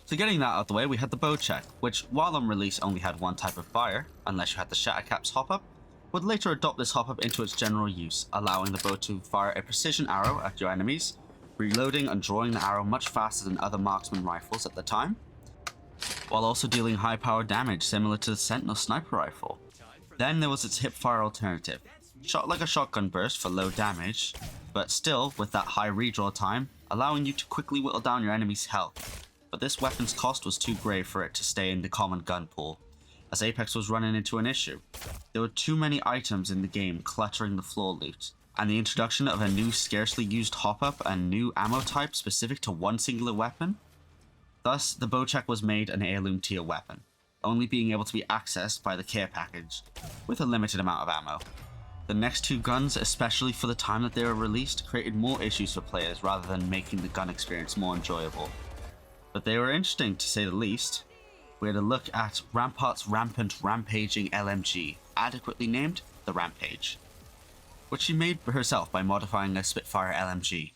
So getting that out of the way, we had the bow check, which while on release only had one type of fire, unless you had the Shattercaps hop-up, would later adopt this hop-up into its general use, allowing the bow to fire a precision arrow at your enemies, reloading and drawing the arrow much faster than other marksman rifles at the time, while also dealing high power damage similar to the Sentinel sniper rifle. Then there was its hip-fire alternative, shot like a shotgun burst for low damage, but still with that high redraw time, allowing you to quickly whittle down your enemy's health. But this weapon's cost was too grey for it to stay in the common gun pool, as Apex was running into an issue. There were too many items in the game cluttering the floor loot, and the introduction of a new scarcely used hop-up and new ammo type specific to one singular weapon. Thus, the bowcheck was made an heirloom tier weapon, only being able to be accessed by the care package, with a limited amount of ammo. The next 2 guns, especially for the time that they were released, created more issues for players rather than making the gun experience more enjoyable. But they were interesting to say the least. We had a look at Rampart's rampant rampaging LMG, adequately named the Rampage, which she made herself by modifying a Spitfire LMG.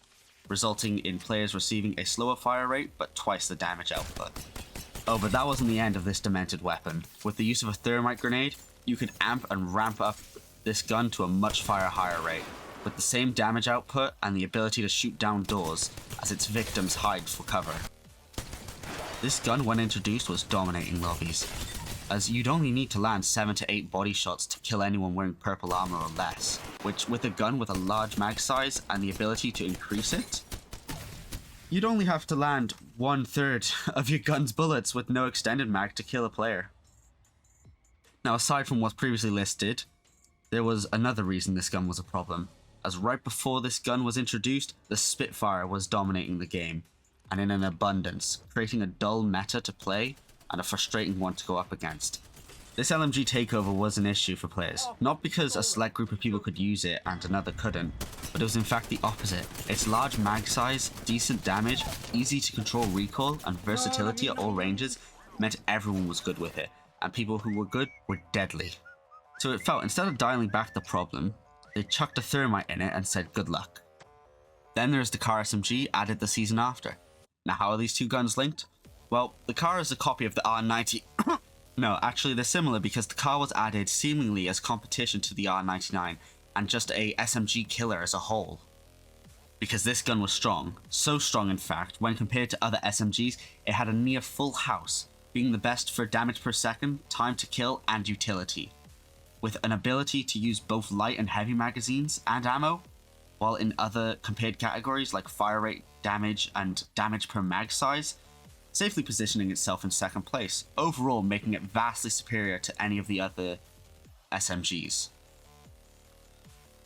resulting in players receiving a slower fire rate but twice the damage output. Oh, but that wasn't the end of this demented weapon. With the use of a thermite grenade, you could amp and ramp up this gun to a much higher rate, with the same damage output and the ability to shoot down doors as its victims hide for cover. This gun, when introduced, was dominating lobbies, as you'd only need to land 7 to 8 body shots to kill anyone wearing purple armor or less, which with a gun with a large mag size and the ability to increase it, you'd only have to land 1/3 of your gun's bullets with no extended mag to kill a player. Now, aside from what's previously listed, there was another reason this gun was a problem, as right before this gun was introduced, the Spitfire was dominating the game, and in an abundance, creating a dull meta to play and a frustrating one to go up against. This LMG takeover was an issue for players, not because a select group of people could use it and another couldn't, but it was in fact the opposite. Its large mag size, decent damage, easy to control recoil, and versatility at all ranges meant everyone was good with it, and people who were good were deadly. So it felt, instead of dialing back the problem, they chucked a thermite in it and said good luck. Then there's the Car SMG added the season after. Now how are these two guns linked? Well, the Car is a copy of the R90. No, actually they're similar because the Car was added seemingly as competition to the R99 and just a SMG killer as a whole. Because this gun was strong, so strong in fact, when compared to other SMGs, it had a near full house, being the best for damage per second, time to kill, and utility, with an ability to use both light and heavy magazines and ammo, while in other compared categories like fire rate, damage, and damage per mag size, safely positioning itself in second place, overall making it vastly superior to any of the other SMGs.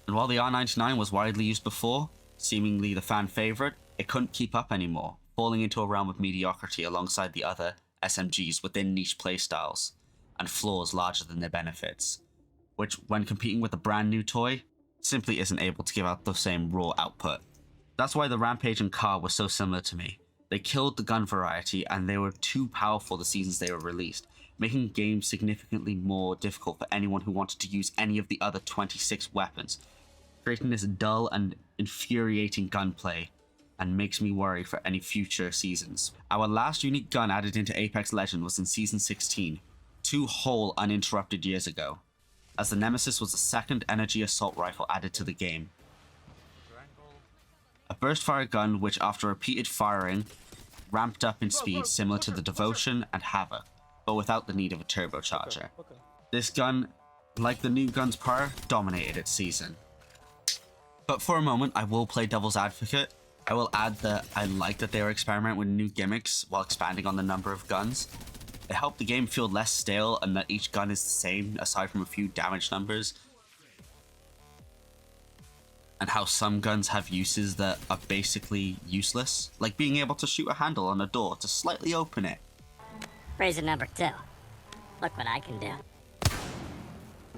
And while the R99 was widely used before, seemingly the fan favourite, it couldn't keep up anymore, falling into a realm of mediocrity alongside the other SMGs within niche playstyles, and flaws larger than their benefits, which, when competing with a brand new toy, simply isn't able to give out the same raw output. That's why the Rampage and Car were so similar to me. They killed the gun variety and they were too powerful the seasons they were released, making games significantly more difficult for anyone who wanted to use any of the other 26 weapons, creating this dull and infuriating gunplay, and makes me worry for any future seasons. Our last unique gun added into Apex Legends was in Season 16, 2 whole uninterrupted years ago, as the Nemesis was the second energy assault rifle added to the game. A burst fire gun which, after repeated firing, ramped up in speed similar to the Devotion and Havoc, but without the need of a turbocharger. This gun, like the new guns prior, dominated its season. But for a moment, I will play devil's advocate. I will add that I like that they were experimenting with new gimmicks while expanding on the number of guns. It helped the game feel less stale and that each gun is the same, aside from a few damage numbers. And how some guns have uses that are basically useless, like being able to shoot a handle on a door to slightly open it. Reason number 2. Look what I can do.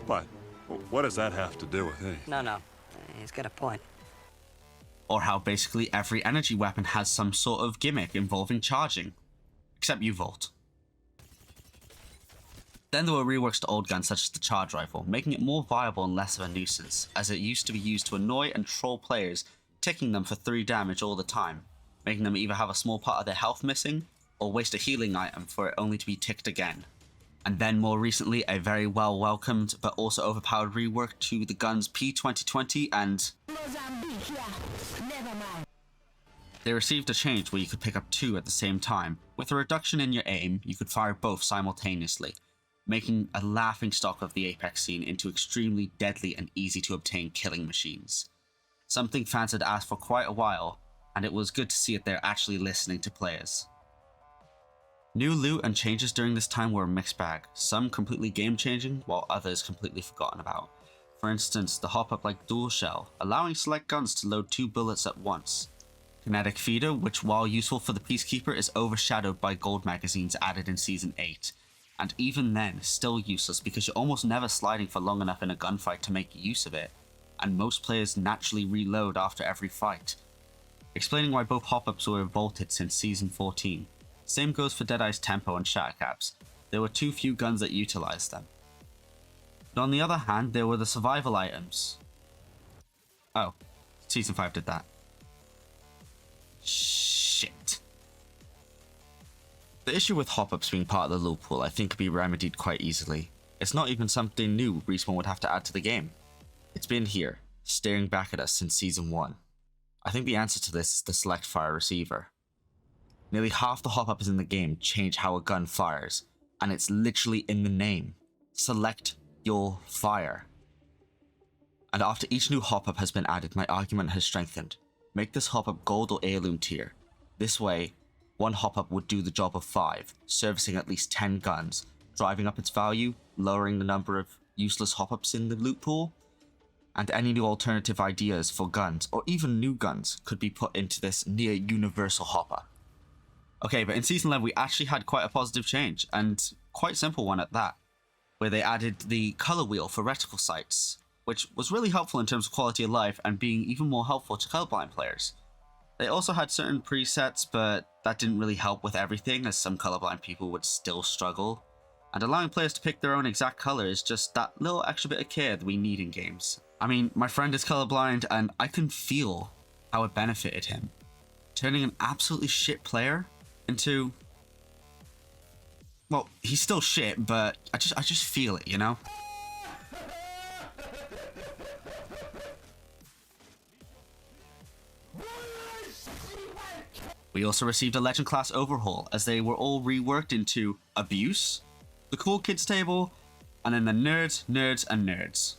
What does that have to do with anything? No. He's got a point. Or how basically every energy weapon has some sort of gimmick involving charging. Except U-Volt. Then there were reworks to old guns such as the charge rifle, making it more viable and less of a nuisance, as it used to be used to annoy and troll players, ticking them for 3 damage all the time, making them either have a small part of their health missing, or waste a healing item for it only to be ticked again. And then more recently, a very well welcomed but also overpowered rework to the guns P2020 and... They received a change where you could pick up 2 at the same time. With a reduction in your aim, you could fire both simultaneously, making a laughingstock of the Apex scene into extremely deadly and easy to obtain killing machines. Something fans had asked for quite a while, and it was good to see it there actually listening to players. New loot and changes during this time were a mixed bag, some completely game-changing, while others completely forgotten about. For instance, the hop-up like dual shell, allowing select guns to load 2 bullets at once. Kinetic feeder, which while useful for the Peacekeeper is overshadowed by gold magazines added in Season 8. And even then, still useless because you're almost never sliding for long enough in a gunfight to make use of it, and most players naturally reload after every fight. Explaining why both hop-ups were revolted since Season 14. Same goes for Deadeye's Tempo and Shattercaps. There were too few guns that utilized them. But on the other hand, there were the survival items. Oh, Season 5 did that. shit. The issue with hop-ups being part of the loot pool I think could be remedied quite easily. It's not even something new Respawn would have to add to the game. It's been here, staring back at us since Season 1. I think the answer to this is the select fire receiver. Nearly half the hop-ups in the game change how a gun fires, and it's literally in the name. Select your fire. And after each new hop-up has been added, my argument has strengthened. Make this hop-up gold or heirloom tier. This way, one hop-up would do the job of 5, servicing at least 10 guns, driving up its value, lowering the number of useless hop-ups in the loot pool, and any new alternative ideas for guns, or even new guns, could be put into this near universal hopper. Okay, but in Season 11 we actually had quite a positive change, and quite simple one at that, where they added the color wheel for reticle sights, which was really helpful in terms of quality of life and being even more helpful to colorblind players. They also had certain presets, but that didn't really help with everything, as some colorblind people would still struggle. And allowing players to pick their own exact color is just that little extra bit of care that we need in games. I mean, my friend is colorblind, and I can feel how it benefited him. Turning an absolutely shit player into... well, he's still shit, but I just feel it, you know? We also received a Legend class overhaul, as they were all reworked into Abuse, the Cool Kids table, and then the Nerds, Nerds, and Nerds.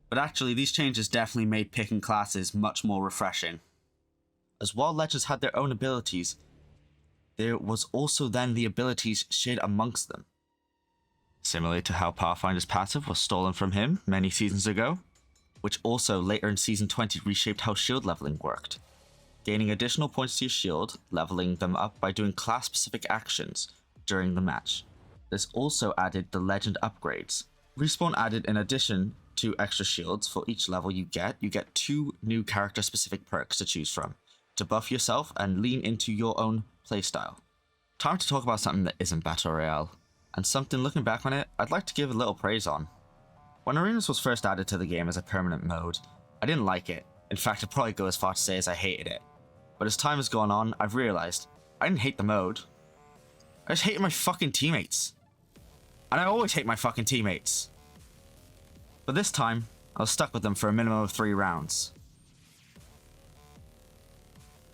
But actually, these changes definitely made picking classes much more refreshing. As while Legends had their own abilities, there was also then the abilities shared amongst them. Similarly to how Pathfinder's passive was stolen from him many seasons ago, which also later in Season 20 reshaped how shield leveling worked. Gaining additional points to your shield, leveling them up by doing class-specific actions during the match. This also added the Legend upgrades. Respawn added, in addition to extra shields for each level you get 2 new character-specific perks to choose from, to buff yourself and lean into your own playstyle. Time to talk about something that isn't Battle Royale, and something looking back on it, I'd like to give a little praise on. When Arenas was first added to the game as a permanent mode, I didn't like it. In fact, I'd probably go as far to say as I hated it. But as time has gone on, I've realized I didn't hate the mode. I just hated my fucking teammates. And I always hate my fucking teammates. But this time, I was stuck with them for a minimum of 3 rounds.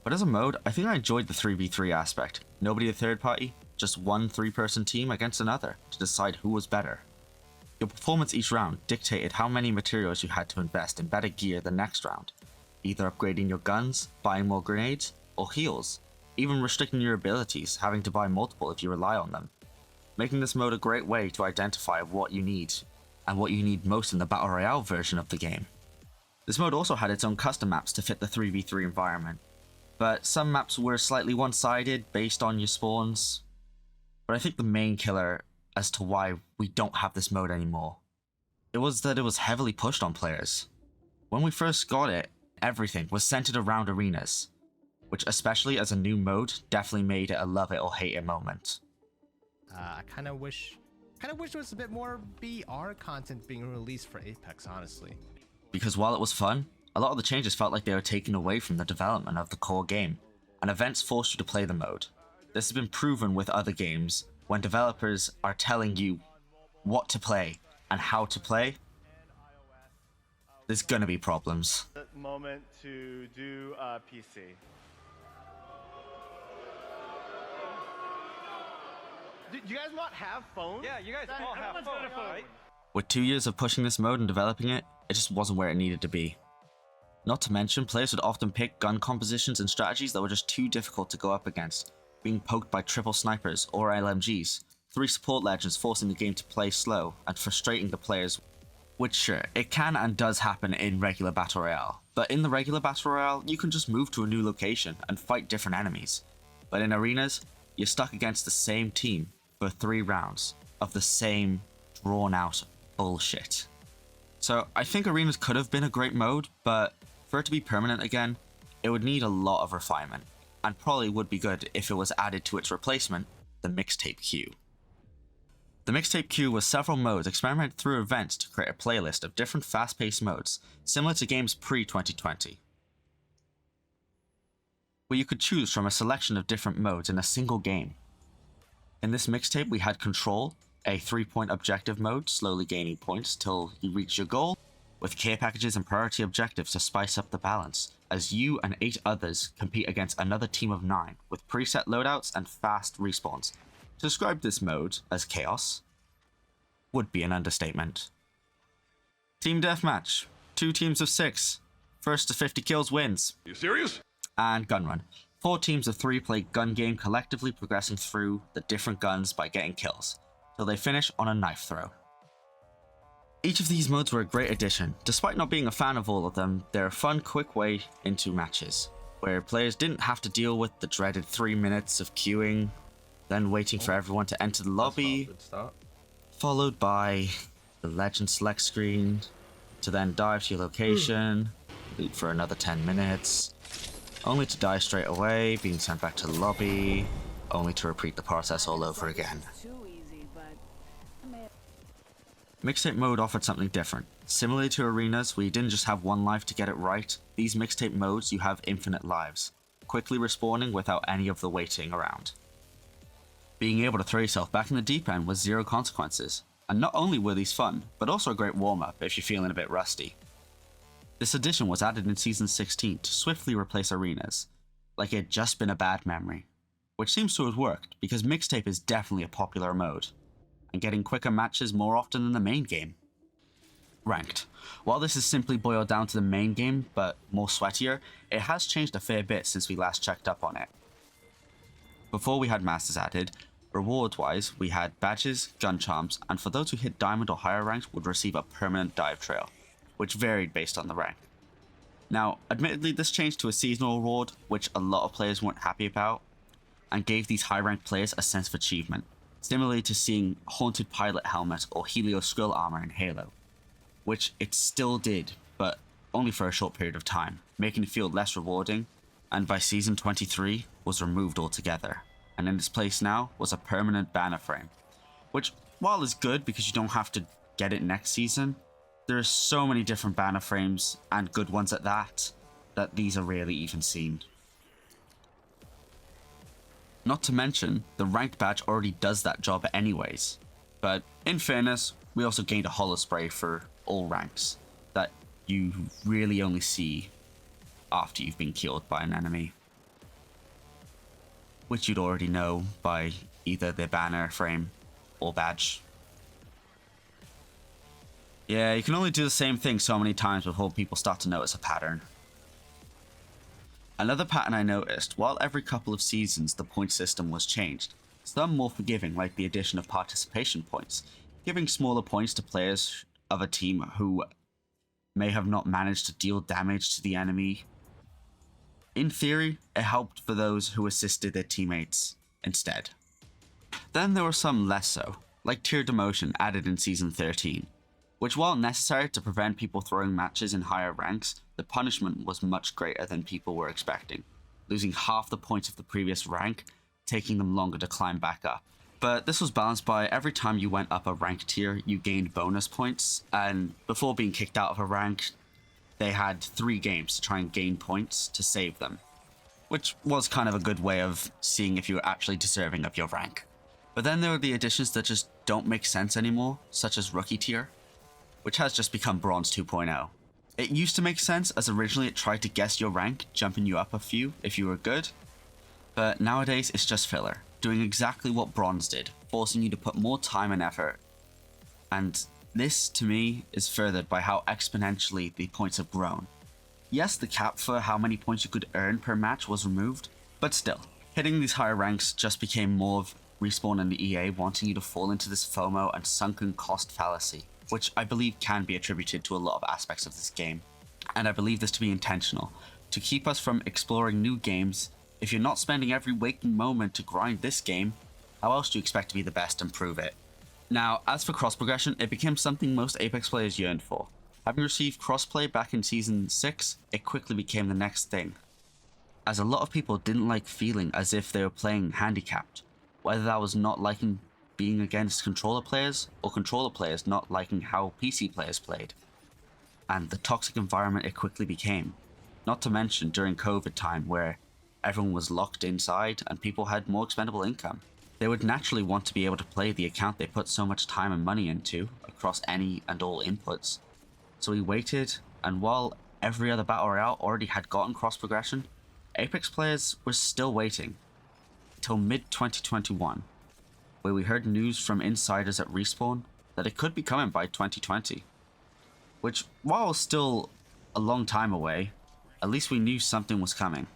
But as a mode, I think I enjoyed the 3v3 aspect. Nobody a third party, just one 3-person team against another to decide who was better. Your performance each round dictated how many materials you had to invest in better gear the next round, either upgrading your guns, buying more grenades, or heals, even restricting your abilities, having to buy multiple if you rely on them, making this mode a great way to identify what you need, and what you need most in the Battle Royale version of the game. This mode also had its own custom maps to fit the 3v3 environment, but some maps were slightly one-sided based on your spawns, but I think the main killer as to why we don't have this mode anymore, it was that it was heavily pushed on players. When we first got it, everything was centered around arenas, which especially as a new mode definitely made it a love it or hate it moment. I kind of wish there was a bit more BR content being released for Apex, honestly. Because while it was fun, a lot of the changes felt like they were taken away from the development of the core game, and events forced you to play the mode. This has been proven with other games, when developers are telling you what to play and how to play, there's gonna be problems. Moment to do PC. Do you guys not have phones? Yeah, you guys all have phones, right? With 2 years of pushing this mode and developing it, it just wasn't where it needed to be. Not to mention, players would often pick gun compositions and strategies that were just too difficult to go up against, being poked by triple snipers or LMGs, 3 support legends forcing the game to play slow and frustrating the players, which sure, it can and does happen in regular Battle Royale, but in the regular Battle Royale, you can just move to a new location and fight different enemies. But in arenas, you're stuck against the same team for 3 rounds of the same drawn out bullshit. So I think arenas could have been a great mode, but for it to be permanent again, it would need a lot of refinement, and probably would be good if it was added to its replacement, the mixtape queue. The mixtape queue was several modes experimented through events to create a playlist of different fast-paced modes, similar to games pre-2020. where you could choose from a selection of different modes in a single game. In this mixtape, we had Control, a 3-point objective mode, slowly gaining points till you reach your goal, with care packages and priority objectives to spice up the balance, as you and 8 others compete against another team of 9, with preset loadouts and fast respawns. To describe this mode as chaos would be an understatement. Team Deathmatch, 2 teams of 6, first to 50 kills wins. You serious? And Gun Run, 4 teams of 3 play gun game, collectively progressing through the different guns by getting kills, till they finish on a knife throw. Each of these modes were a great addition. Despite not being a fan of all of them, they're a fun, quick way into matches, where players didn't have to deal with the dreaded 3 minutes of queuing, then waiting for everyone to enter the lobby, followed by the Legend select screen, to then dive to your location, loot for another 10 minutes, only to die straight away, being sent back to the lobby, only to repeat the process all over again. Mixtape mode offered something different. Similarly to arenas, where you didn't just have one life to get it right, these mixtape modes you have infinite lives, quickly respawning without any of the waiting around. Being able to throw yourself back in the deep end with 0 consequences, and not only were these fun, but also a great warm-up if you're feeling a bit rusty. This addition was added in Season 16 to swiftly replace arenas, like it had just been a bad memory, which seems to have worked because mixtape is definitely a popular mode, and getting quicker matches more often than the main game. Ranked. While this is simply boiled down to the main game, but more sweatier, it has changed a fair bit since we last checked up on it. Before we had Masters added, reward-wise, we had badges, gun charms, and for those who hit Diamond or higher ranks would receive a permanent dive trail, which varied based on the rank. Now, admittedly this changed to a seasonal reward, which a lot of players weren't happy about, and gave these high-ranked players a sense of achievement, similarly to seeing Haunted Pilot Helmet or Helios Skull Armor in Halo, which it still did, but only for a short period of time, making it feel less rewarding, and by Season 23 was removed altogether, and in its place now was a permanent banner frame, which, while is good because you don't have to get it next season, there are so many different banner frames, and good ones at that these are rarely even seen. Not to mention, the ranked badge already does that job anyways, but in fairness, we also gained a holo spray for all ranks that you really only see after you've been killed by an enemy, which you'd already know by either their banner frame or badge. Yeah, you can only do the same thing so many times before people start to notice a pattern. Another pattern I noticed, while every couple of seasons the point system was changed, some more forgiving like the addition of participation points, giving smaller points to players of a team who may have not managed to deal damage to the enemy. In theory, it helped for those who assisted their teammates instead. Then there were some less so, like tier demotion added in Season 13, which while necessary to prevent people throwing matches in higher ranks, the punishment was much greater than people were expecting, losing half the points of the previous rank, taking them longer to climb back up. But this was balanced by every time you went up a rank tier, you gained bonus points, and before being kicked out of a rank, they had 3 games to try and gain points to save them, which was kind of a good way of seeing if you were actually deserving of your rank. But then there are the additions that just don't make sense anymore, such as Rookie Tier, which has just become Bronze 2.0. It used to make sense as originally it tried to guess your rank, jumping you up a few if you were good, but nowadays it's just filler, doing exactly what Bronze did, forcing you to put more time and effort. And this, to me, is furthered by how exponentially the points have grown. Yes, the cap for how many points you could earn per match was removed, but still, hitting these higher ranks just became more of Respawn and the EA wanting you to fall into this FOMO and sunken cost fallacy, which I believe can be attributed to a lot of aspects of this game. And I believe this to be intentional, to keep us from exploring new games. If you're not spending every waking moment to grind this game, how else do you expect to be the best and prove it? Now, as for cross progression, it became something most Apex players yearned for. Having received crossplay back in Season 6, it quickly became the next thing, as a lot of people didn't like feeling as if they were playing handicapped, whether that was not liking being against controller players or controller players not liking how PC players played, and the toxic environment it quickly became. Not to mention during COVID time, where everyone was locked inside and people had more expendable income. They would naturally want to be able to play the account they put so much time and money into across any and all inputs. So we waited, and while every other Battle Royale already had gotten cross progression, Apex players were still waiting till mid-2021, where we heard news from insiders at Respawn that it could be coming by 2020. Which, while still a long time away, at least we knew something was coming.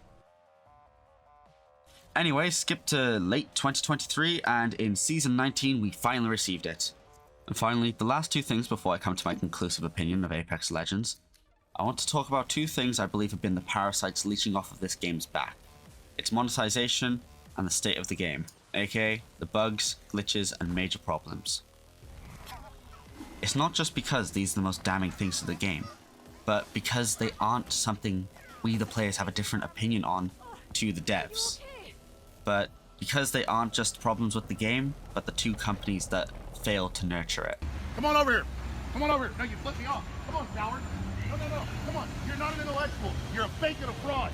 Anyway, skip to late 2023, and in Season 19 we finally received it. And finally, the last two things before I come to my conclusive opinion of Apex Legends, I want to talk about two things I believe have been the parasites leeching off of this game's back. Its monetization and the state of the game, aka the bugs, glitches, and major problems. It's not just because these are the most damning things to the game, but because they aren't something we the players have a different opinion on to the devs. But because they aren't just problems with the game, but the two companies that failed to nurture it. Come on over here. Come on over here. No, you flipped me off. Come on, coward. No. Come on. You're not an intellectual. You're a fake and a fraud.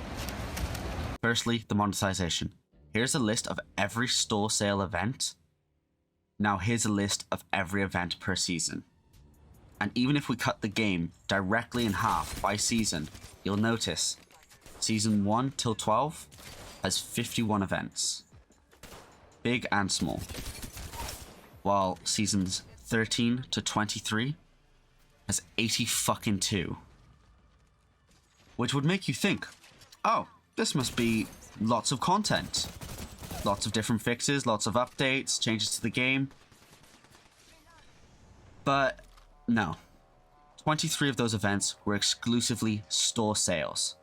Firstly, the monetization. Here's a list of every store sale event. Now here's a list of every event per season. And even if we cut the game directly in half by season, you'll notice Season 1 till 12 has 51 events, big and small, while Seasons 13 to 23 has 80 fucking 2. Which would make you think, oh, this must be lots of content. Lots of different fixes, lots of updates, changes to the game. But no. 23 of those events were exclusively store sales.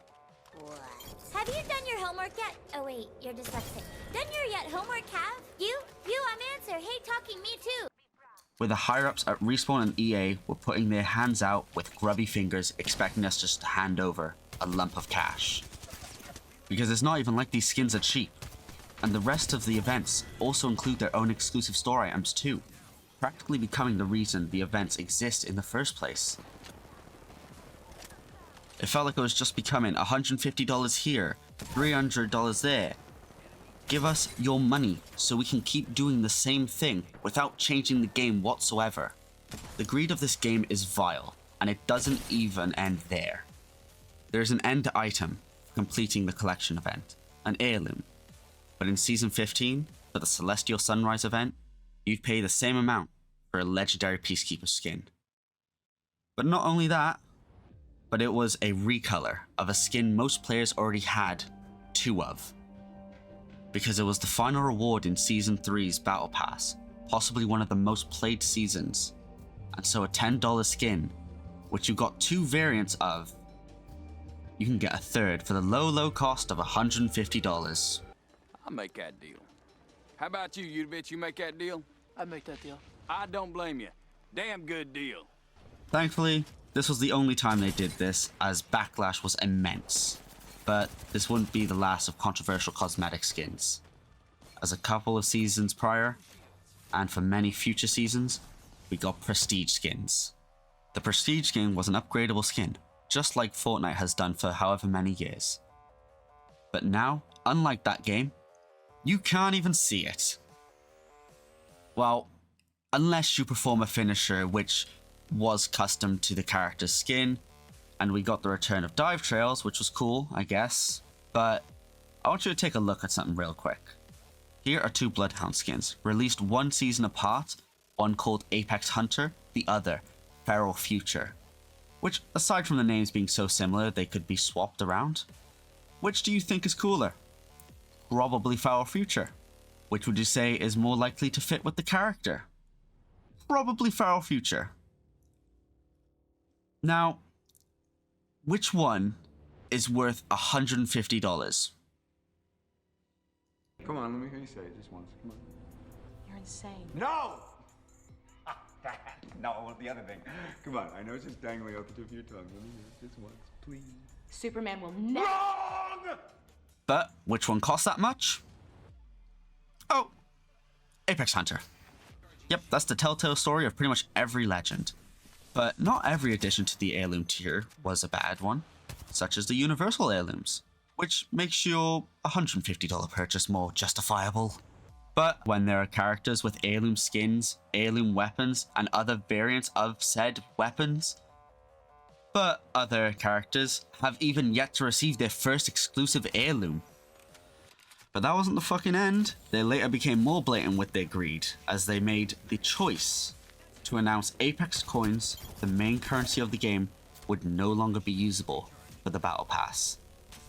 Have you done your homework yet? Oh wait, you're dyslexic. Done your yet homework, have? You, I'm Answer. Hey, talking, me too. Where the higher-ups at Respawn and EA were putting their hands out with grubby fingers expecting us just to hand over a lump of cash. Because it's not even like these skins are cheap. And the rest of the events also include their own exclusive store items too, practically becoming the reason the events exist in the first place. It felt like it was just becoming $150 here, $300 there. Give us your money so we can keep doing the same thing without changing the game whatsoever. The greed of this game is vile, and it doesn't even end there. There's an end item for completing the collection event, an heirloom. But in Season 15, for the Celestial Sunrise event, you'd pay the same amount for a legendary Peacekeeper skin. But not only that, but it was a recolor of a skin most players already had 2 of. Because it was the final reward in Season 3's Battle Pass, possibly one of the most played seasons. And so a $10 skin, which you got 2 variants of, you can get a third for the low cost of $150. I'll make that deal. How about you bitch? You make that deal? I'd make that deal. I don't blame you. Damn good deal. Thankfully, this was the only time they did this, as backlash was immense. But this wouldn't be the last of controversial cosmetic skins. As a couple of seasons prior, and for many future seasons, we got prestige skins. The prestige skin was an upgradable skin, just like Fortnite has done for however many years. But now, unlike that game, you can't even see it. Well, unless you perform a finisher which was custom to the character's skin, and we got the return of dive trails, which was cool, I guess. But I want you to take a look at something real quick. Here are 2 Bloodhound skins, released 1 season apart, one called Apex Hunter, the other Feral Future. Which, aside from the names being so similar they could be swapped around, which do you think is cooler? Probably Feral Future. Which would you say is more likely to fit with the character? Probably Feral Future. Now, which one is worth $150? Come on, let me hear you say it just once. Come on. You're insane. No! No, the other thing. Come on, I know it's just dangling off the tip of your tongue. Let me hear it just once, please. Superman will never. Wrong! But which one costs that much? Oh, Apex Hunter. Yep, that's the telltale story of pretty much every legend. But not every addition to the heirloom tier was a bad one, such as the universal heirlooms, which makes your $150 purchase more justifiable. But when there are characters with heirloom skins, heirloom weapons, and other variants of said weapons, but other characters have even yet to receive their first exclusive heirloom. But that wasn't the fucking end. They later became more blatant with their greed, as they made the choice to announce Apex coins, the main currency of the game, would no longer be usable for the Battle Pass.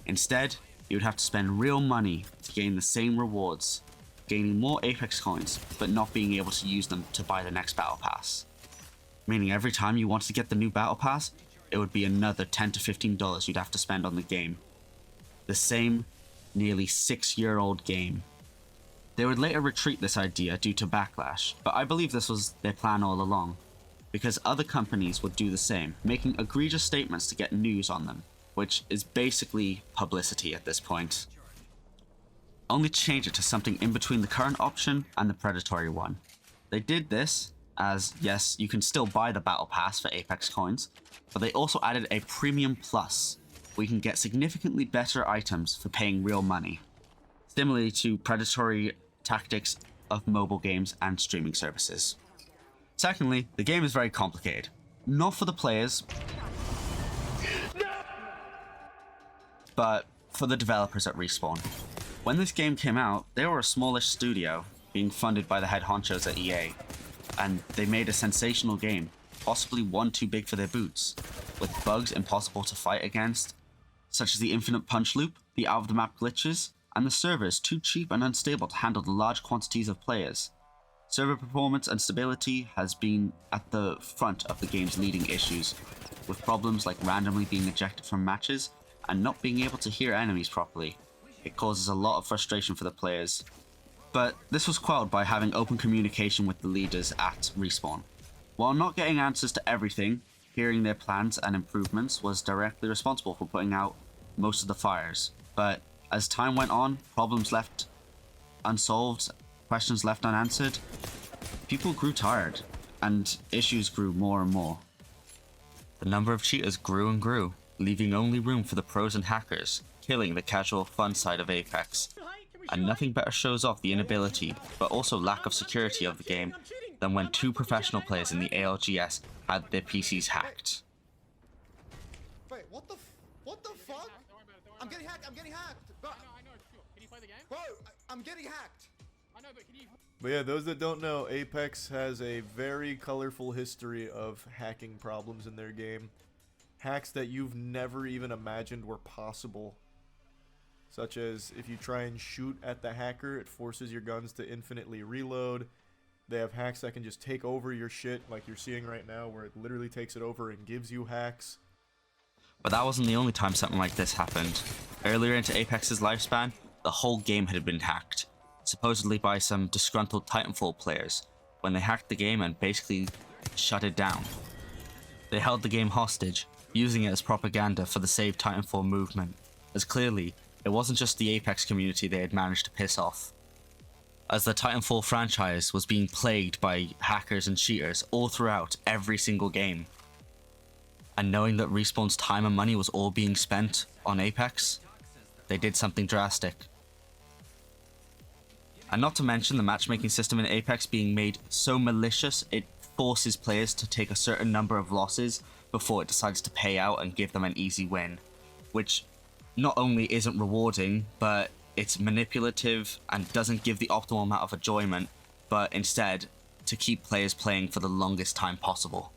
Instead, you would have to spend real money to gain the same rewards, gaining more Apex coins, but not being able to use them to buy the next Battle Pass. Meaning every time you wanted to get the new Battle Pass, it would be another $10 to $15 you'd have to spend on the game. The same nearly 6-year-old game. They would later retreat this idea due to backlash, but I believe this was their plan all along, because other companies would do the same, making egregious statements to get news on them, which is basically publicity at this point. Only to change it to something in between the current option and the predatory one. They did this as, yes, you can still buy the Battle Pass for Apex coins, but they also added a Premium Plus, where you can get significantly better items for paying real money, similarly to predatory tactics of mobile games and streaming services. Secondly, the game is very complicated. Not for the players, but for the developers at Respawn. When this game came out, they were a smallish studio, being funded by the head honchos at EA, and they made a sensational game, possibly one too big for their boots, with bugs impossible to fight against, such as the infinite punch loop, the out-of-the-map glitches, and the servers too cheap and unstable to handle the large quantities of players. Server performance and stability has been at the front of the game's leading issues, with problems like randomly being ejected from matches and not being able to hear enemies properly. It causes a lot of frustration for the players. But this was quelled by having open communication with the leaders at Respawn. While not getting answers to everything, hearing their plans and improvements was directly responsible for putting out most of the fires. But as time went on, problems left unsolved, questions left unanswered, people grew tired, and issues grew more and more. The number of cheaters grew and grew, leaving only room for the pros and hackers, killing the casual fun side of Apex. And nothing better shows off the inability, but also lack of security of the game, than when two professional players in the ALGS had their PCs hacked. Wait, what the fuck? I'm getting hacked. Bro, I know, it's cool. Can you play the game? Bro, I'm getting hacked. I know, but can you... But yeah, those that don't know, Apex has a very colorful history of hacking problems in their game. Hacks that you've never even imagined were possible. Such as, if you try and shoot at the hacker, it forces your guns to infinitely reload. They have hacks that can just take over your shit, like you're seeing right now, where it literally takes it over and gives you hacks. But that wasn't the only time something like this happened. Earlier into Apex's lifespan, the whole game had been hacked, supposedly by some disgruntled Titanfall players, when they hacked the game and basically shut it down. They held the game hostage, using it as propaganda for the Save Titanfall movement, as clearly, it wasn't just the Apex community they had managed to piss off, as the Titanfall franchise was being plagued by hackers and cheaters all throughout every single game. And knowing that Respawn's time and money was all being spent on Apex, they did something drastic. And not to mention the matchmaking system in Apex being made so malicious it forces players to take a certain number of losses before it decides to pay out and give them an easy win, which not only isn't rewarding, but it's manipulative and doesn't give the optimal amount of enjoyment, but instead to keep players playing for the longest time possible.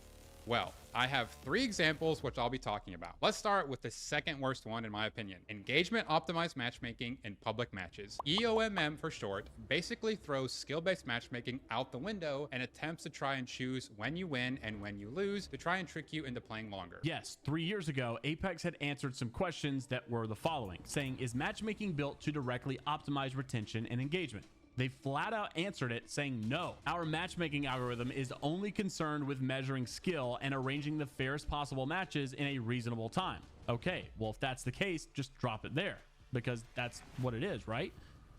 Well, I have 3 examples which I'll be talking about. Let's start with the second worst one in my opinion. Engagement optimized matchmaking in public matches. EOMM for short basically throws skill-based matchmaking out the window and attempts to try and choose when you win and when you lose to try and trick you into playing longer. Yes, 3 years ago, Apex had answered some questions that were the following, saying, is matchmaking built to directly optimize retention and engagement? They flat out answered it saying no. Our matchmaking algorithm is only concerned with measuring skill and arranging the fairest possible matches in a reasonable time. Okay, well, if that's the case, just drop it there because that's what it is, right?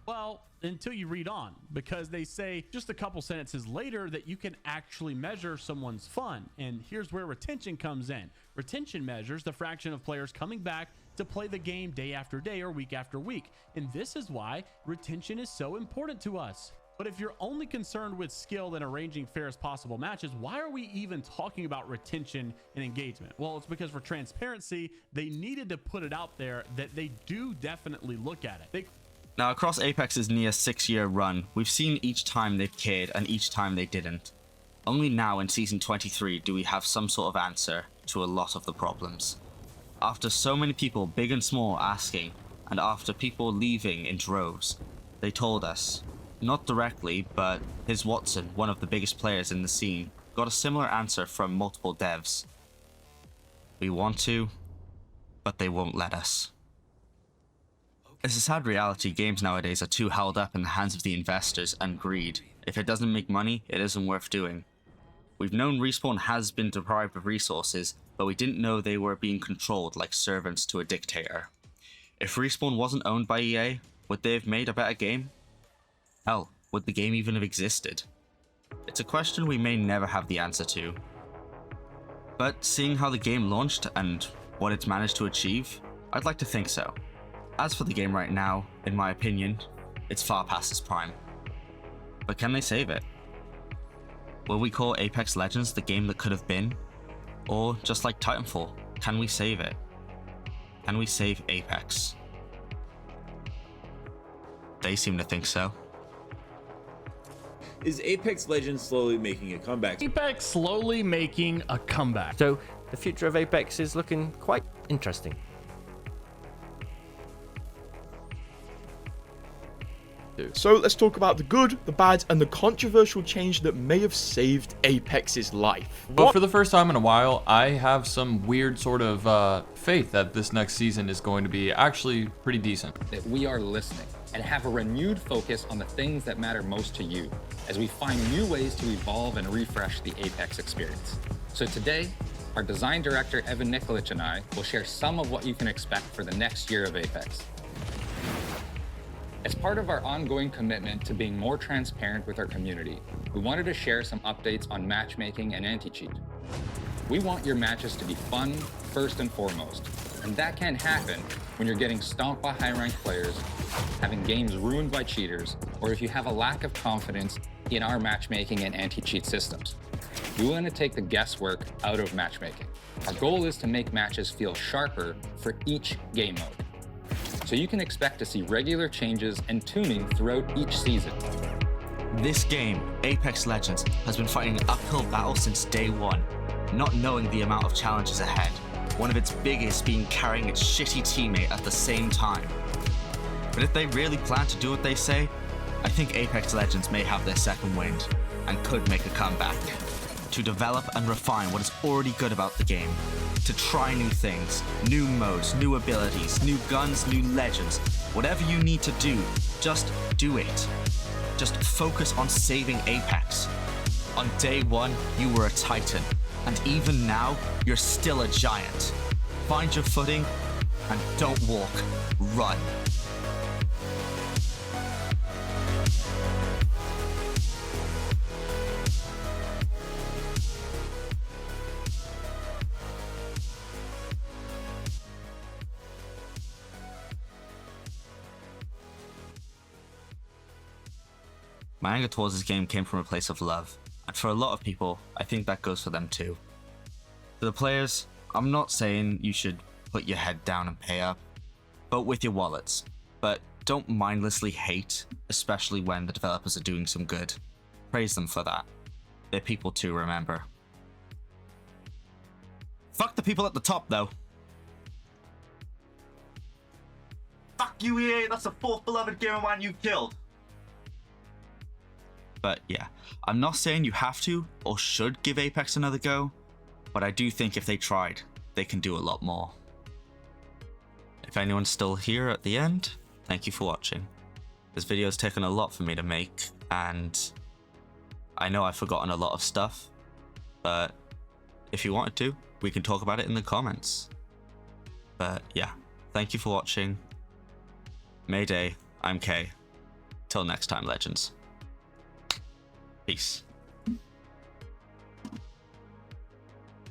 Well, until you read on, because they say just a couple sentences later that you can actually measure someone's fun. And here's where retention comes in. Retention measures the fraction of players coming back to play the game day after day or week after week. And this is why retention is so important to us. But if you're only concerned with skill and arranging fairest possible matches, why are we even talking about retention and engagement? Well, it's because for transparency, they needed to put it out there that they do definitely look at it. Now, across Apex's near 6-year run, we've seen each time they've cared and each time they didn't. Only now in Season 23 do we have some sort of answer to a lot of the problems. After so many people, big and small, asking, and after people leaving in droves, they told us, not directly, but his Watson, one of the biggest players in the scene, got a similar answer from multiple devs. We want to, but they won't let us. It's a sad reality, games nowadays are too held up in the hands of the investors and greed. If it doesn't make money, it isn't worth doing. We've known Respawn has been deprived of resources, but we didn't know they were being controlled like servants to a dictator. If Respawn wasn't owned by EA, would they have made a better game? Hell, would the game even have existed? It's a question we may never have the answer to. But seeing how the game launched and what it's managed to achieve, I'd like to think so. As for the game right now, in my opinion, it's far past its prime. But can they save it? Will we call Apex Legends the game that could have been? Or, just like Titanfall, can we save it? Can we save Apex? They seem to think so. Is Apex Legends slowly making a comeback? Apex slowly making a comeback. So the future of Apex is looking quite interesting. So let's talk about the good, the bad, and the controversial change that may have saved Apex's life. But for the first time in a while, I have some weird sort of faith that this next season is going to be actually pretty decent. That we are listening and have a renewed focus on the things that matter most to you as we find new ways to evolve and refresh the Apex experience. So today, our design director Evan Nikolic and I will share some of what you can expect for the next year of Apex. As part of our ongoing commitment to being more transparent with our community, we wanted to share some updates on matchmaking and anti-cheat. We want your matches to be fun first and foremost, and that can happen when you're getting stomped by high-ranked players, having games ruined by cheaters, or if you have a lack of confidence in our matchmaking and anti-cheat systems. We want to take the guesswork out of matchmaking. Our goal is to make matches feel sharper for each game mode. So you can expect to see regular changes and tuning throughout each season. This game, Apex Legends, has been fighting an uphill battle since day one, not knowing the amount of challenges ahead. One of its biggest being carrying its shitty teammate at the same time. But if they really plan to do what they say, I think Apex Legends may have their second wind, and could make a comeback. To develop and refine what is already good about the game. To try new things, new modes, new abilities, new guns, new legends. Whatever you need to do, just do it. Just focus on saving Apex. On day one, you were a Titan, and even now, you're still a giant. Find your footing, and don't walk, run. My anger towards this game came from a place of love, and for a lot of people, I think that goes for them too. For the players, I'm not saying you should put your head down and pay up. Vote with your wallets, but don't mindlessly hate, especially when the developers are doing some good. Praise them for that. They're people too, remember. Fuck the people at the top though. Fuck you, EA, that's the fourth beloved gamer man you killed. But yeah, I'm not saying you have to or should give Apex another go, but I do think if they tried, they can do a lot more. If anyone's still here at the end, thank you for watching. This video's taken a lot for me to make, and I know I've forgotten a lot of stuff, but if you wanted to, we can talk about it in the comments. But yeah, thank you for watching. MayDay, I'm Kay. Till next time, legends. Peace.